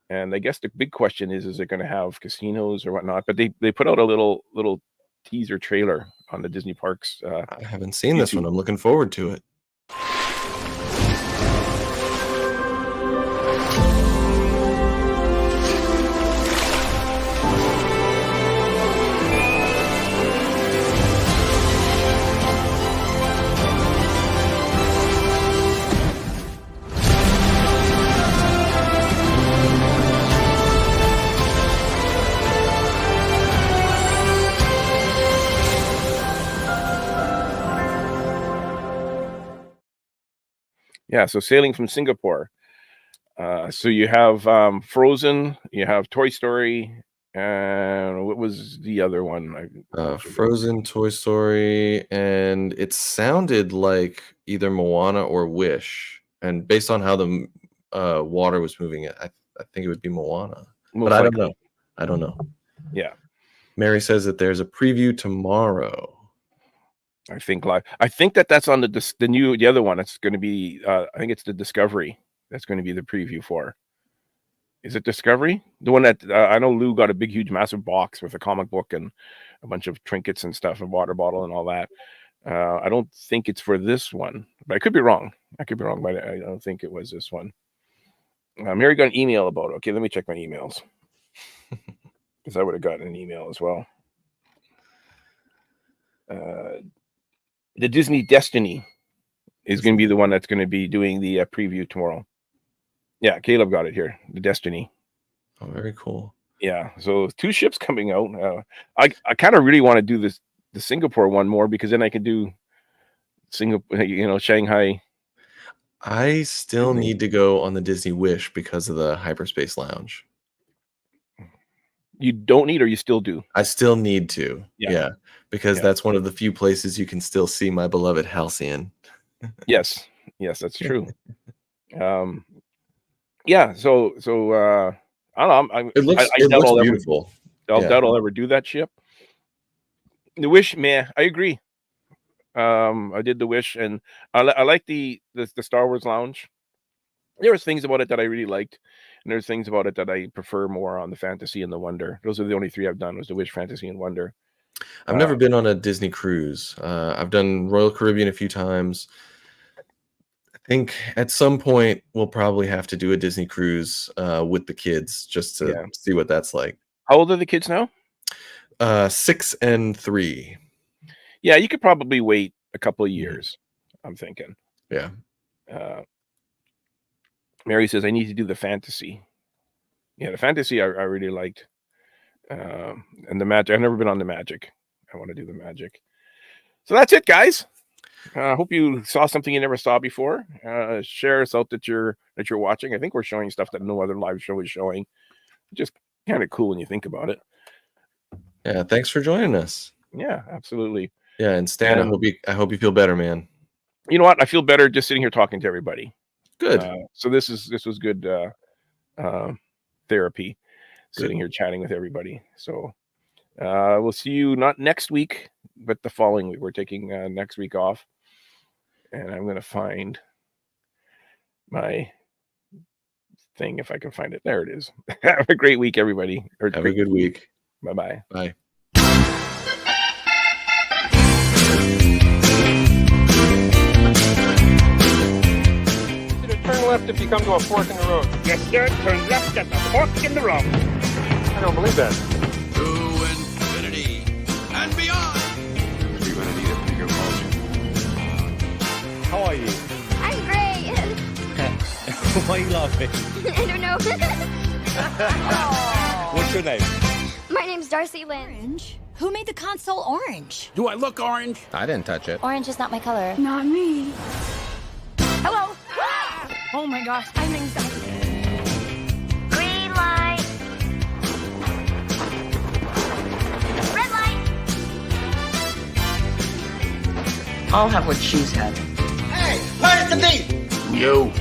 [SPEAKER 3] And I guess the big question is it going to have casinos or whatnot? But they put out a little teaser trailer on the Disney parks.
[SPEAKER 9] I haven't seen this one. I'm looking forward to it.
[SPEAKER 3] Yeah, so sailing from Singapore. So you have Frozen, you have Toy Story, and what was the other one?
[SPEAKER 9] Frozen, Toy Story, and it sounded like either Moana or Wish. And based on how the water was moving, I think it would be Moana.
[SPEAKER 3] Most
[SPEAKER 9] But I don't
[SPEAKER 3] likely.
[SPEAKER 9] know. I don't know.
[SPEAKER 3] Yeah.
[SPEAKER 9] Mary says that there's a preview tomorrow.
[SPEAKER 3] I think live. I think that's on the other one. It's going to be. I think it's the Discovery. That's going to be the preview for. Is it Discovery? The one that I know Lou got a big, huge, massive box with a comic book and a bunch of trinkets and stuff, a water bottle and all that. I don't think it's for this one, but I could be wrong. But I don't think it was this one. Mary got an email about it. Okay, let me check my emails because I would have gotten an email as well. The Disney Destiny is going to be the one that's going to be doing the preview tomorrow. Yeah, Caleb got it here. The Destiny.
[SPEAKER 9] Oh, very cool.
[SPEAKER 3] Yeah, so 2 ships coming out. I kind of really want to do the Singapore one more because then I can do Singapore, Shanghai.
[SPEAKER 9] I still need to go on the Disney Wish because of the Hyperspace Lounge.
[SPEAKER 3] You don't need, or you still do?
[SPEAKER 9] I still need to.
[SPEAKER 3] Yeah.
[SPEAKER 9] Because that's one of the few places you can still see my beloved Halcyon.
[SPEAKER 3] Yes, that's true. Yeah. So I don't know.
[SPEAKER 9] It looks beautiful.
[SPEAKER 3] I doubt I'll ever do that ship. The Wish, man, I agree. I did the Wish, and I like the Star Wars Lounge. There was things about it that I really liked, and there's things about it that I prefer more on the Fantasy and the Wonder. Those are the only 3 I've done: was the Wish, Fantasy, and Wonder.
[SPEAKER 9] I've never been on a Disney cruise. I've done Royal Caribbean a few times. I think at some point we'll probably have to do a Disney cruise with the kids just to see what that's like.
[SPEAKER 3] How old are the kids now?
[SPEAKER 9] 6 and 3.
[SPEAKER 3] Yeah, you could probably wait a couple of years, I'm thinking.
[SPEAKER 9] Yeah.
[SPEAKER 3] Mary says, I need to do the Fantasy. Yeah, the Fantasy I really liked. And the Magic. I've never been on the Magic. I want to do the Magic. So that's it, guys. I hope you saw something you never saw before. Share us out that you're watching. I think we're showing stuff that no other live show is showing. Just kind of cool when you think about it.
[SPEAKER 9] Yeah, thanks for joining us.
[SPEAKER 3] Yeah, absolutely.
[SPEAKER 9] Yeah, and Stan, I hope you feel better, man.
[SPEAKER 3] You know what? I feel better just sitting here talking to everybody.
[SPEAKER 9] Good.
[SPEAKER 3] So this was good therapy, sitting here chatting with everybody. So we'll see you not next week, but the following week. We're taking next week off, and I'm going to find my thing if I can find it. There it is. Have a great week, everybody.
[SPEAKER 9] Have a good week.
[SPEAKER 3] Bye-bye.
[SPEAKER 9] Bye.
[SPEAKER 5] Turn left if you come to a fork in the road.
[SPEAKER 6] Yes, sir. Turn left at the fork in the road.
[SPEAKER 5] I don't believe that.
[SPEAKER 16] To infinity and beyond.
[SPEAKER 3] You're going to need a bigger volume.
[SPEAKER 5] How are you?
[SPEAKER 7] I'm great.
[SPEAKER 5] Why are you laughing?
[SPEAKER 7] I don't know.
[SPEAKER 5] What's your name?
[SPEAKER 7] My name's Darcy Lynn.
[SPEAKER 19] Orange? Who made the console orange?
[SPEAKER 5] Do I look orange?
[SPEAKER 18] I didn't touch it.
[SPEAKER 7] Orange is not my color.
[SPEAKER 19] Not me.
[SPEAKER 7] Hello. Oh my gosh, I'm anxiety. Green light. Red light.
[SPEAKER 8] I'll have what she's having.
[SPEAKER 6] Hey, where's the beat?
[SPEAKER 3] Yo.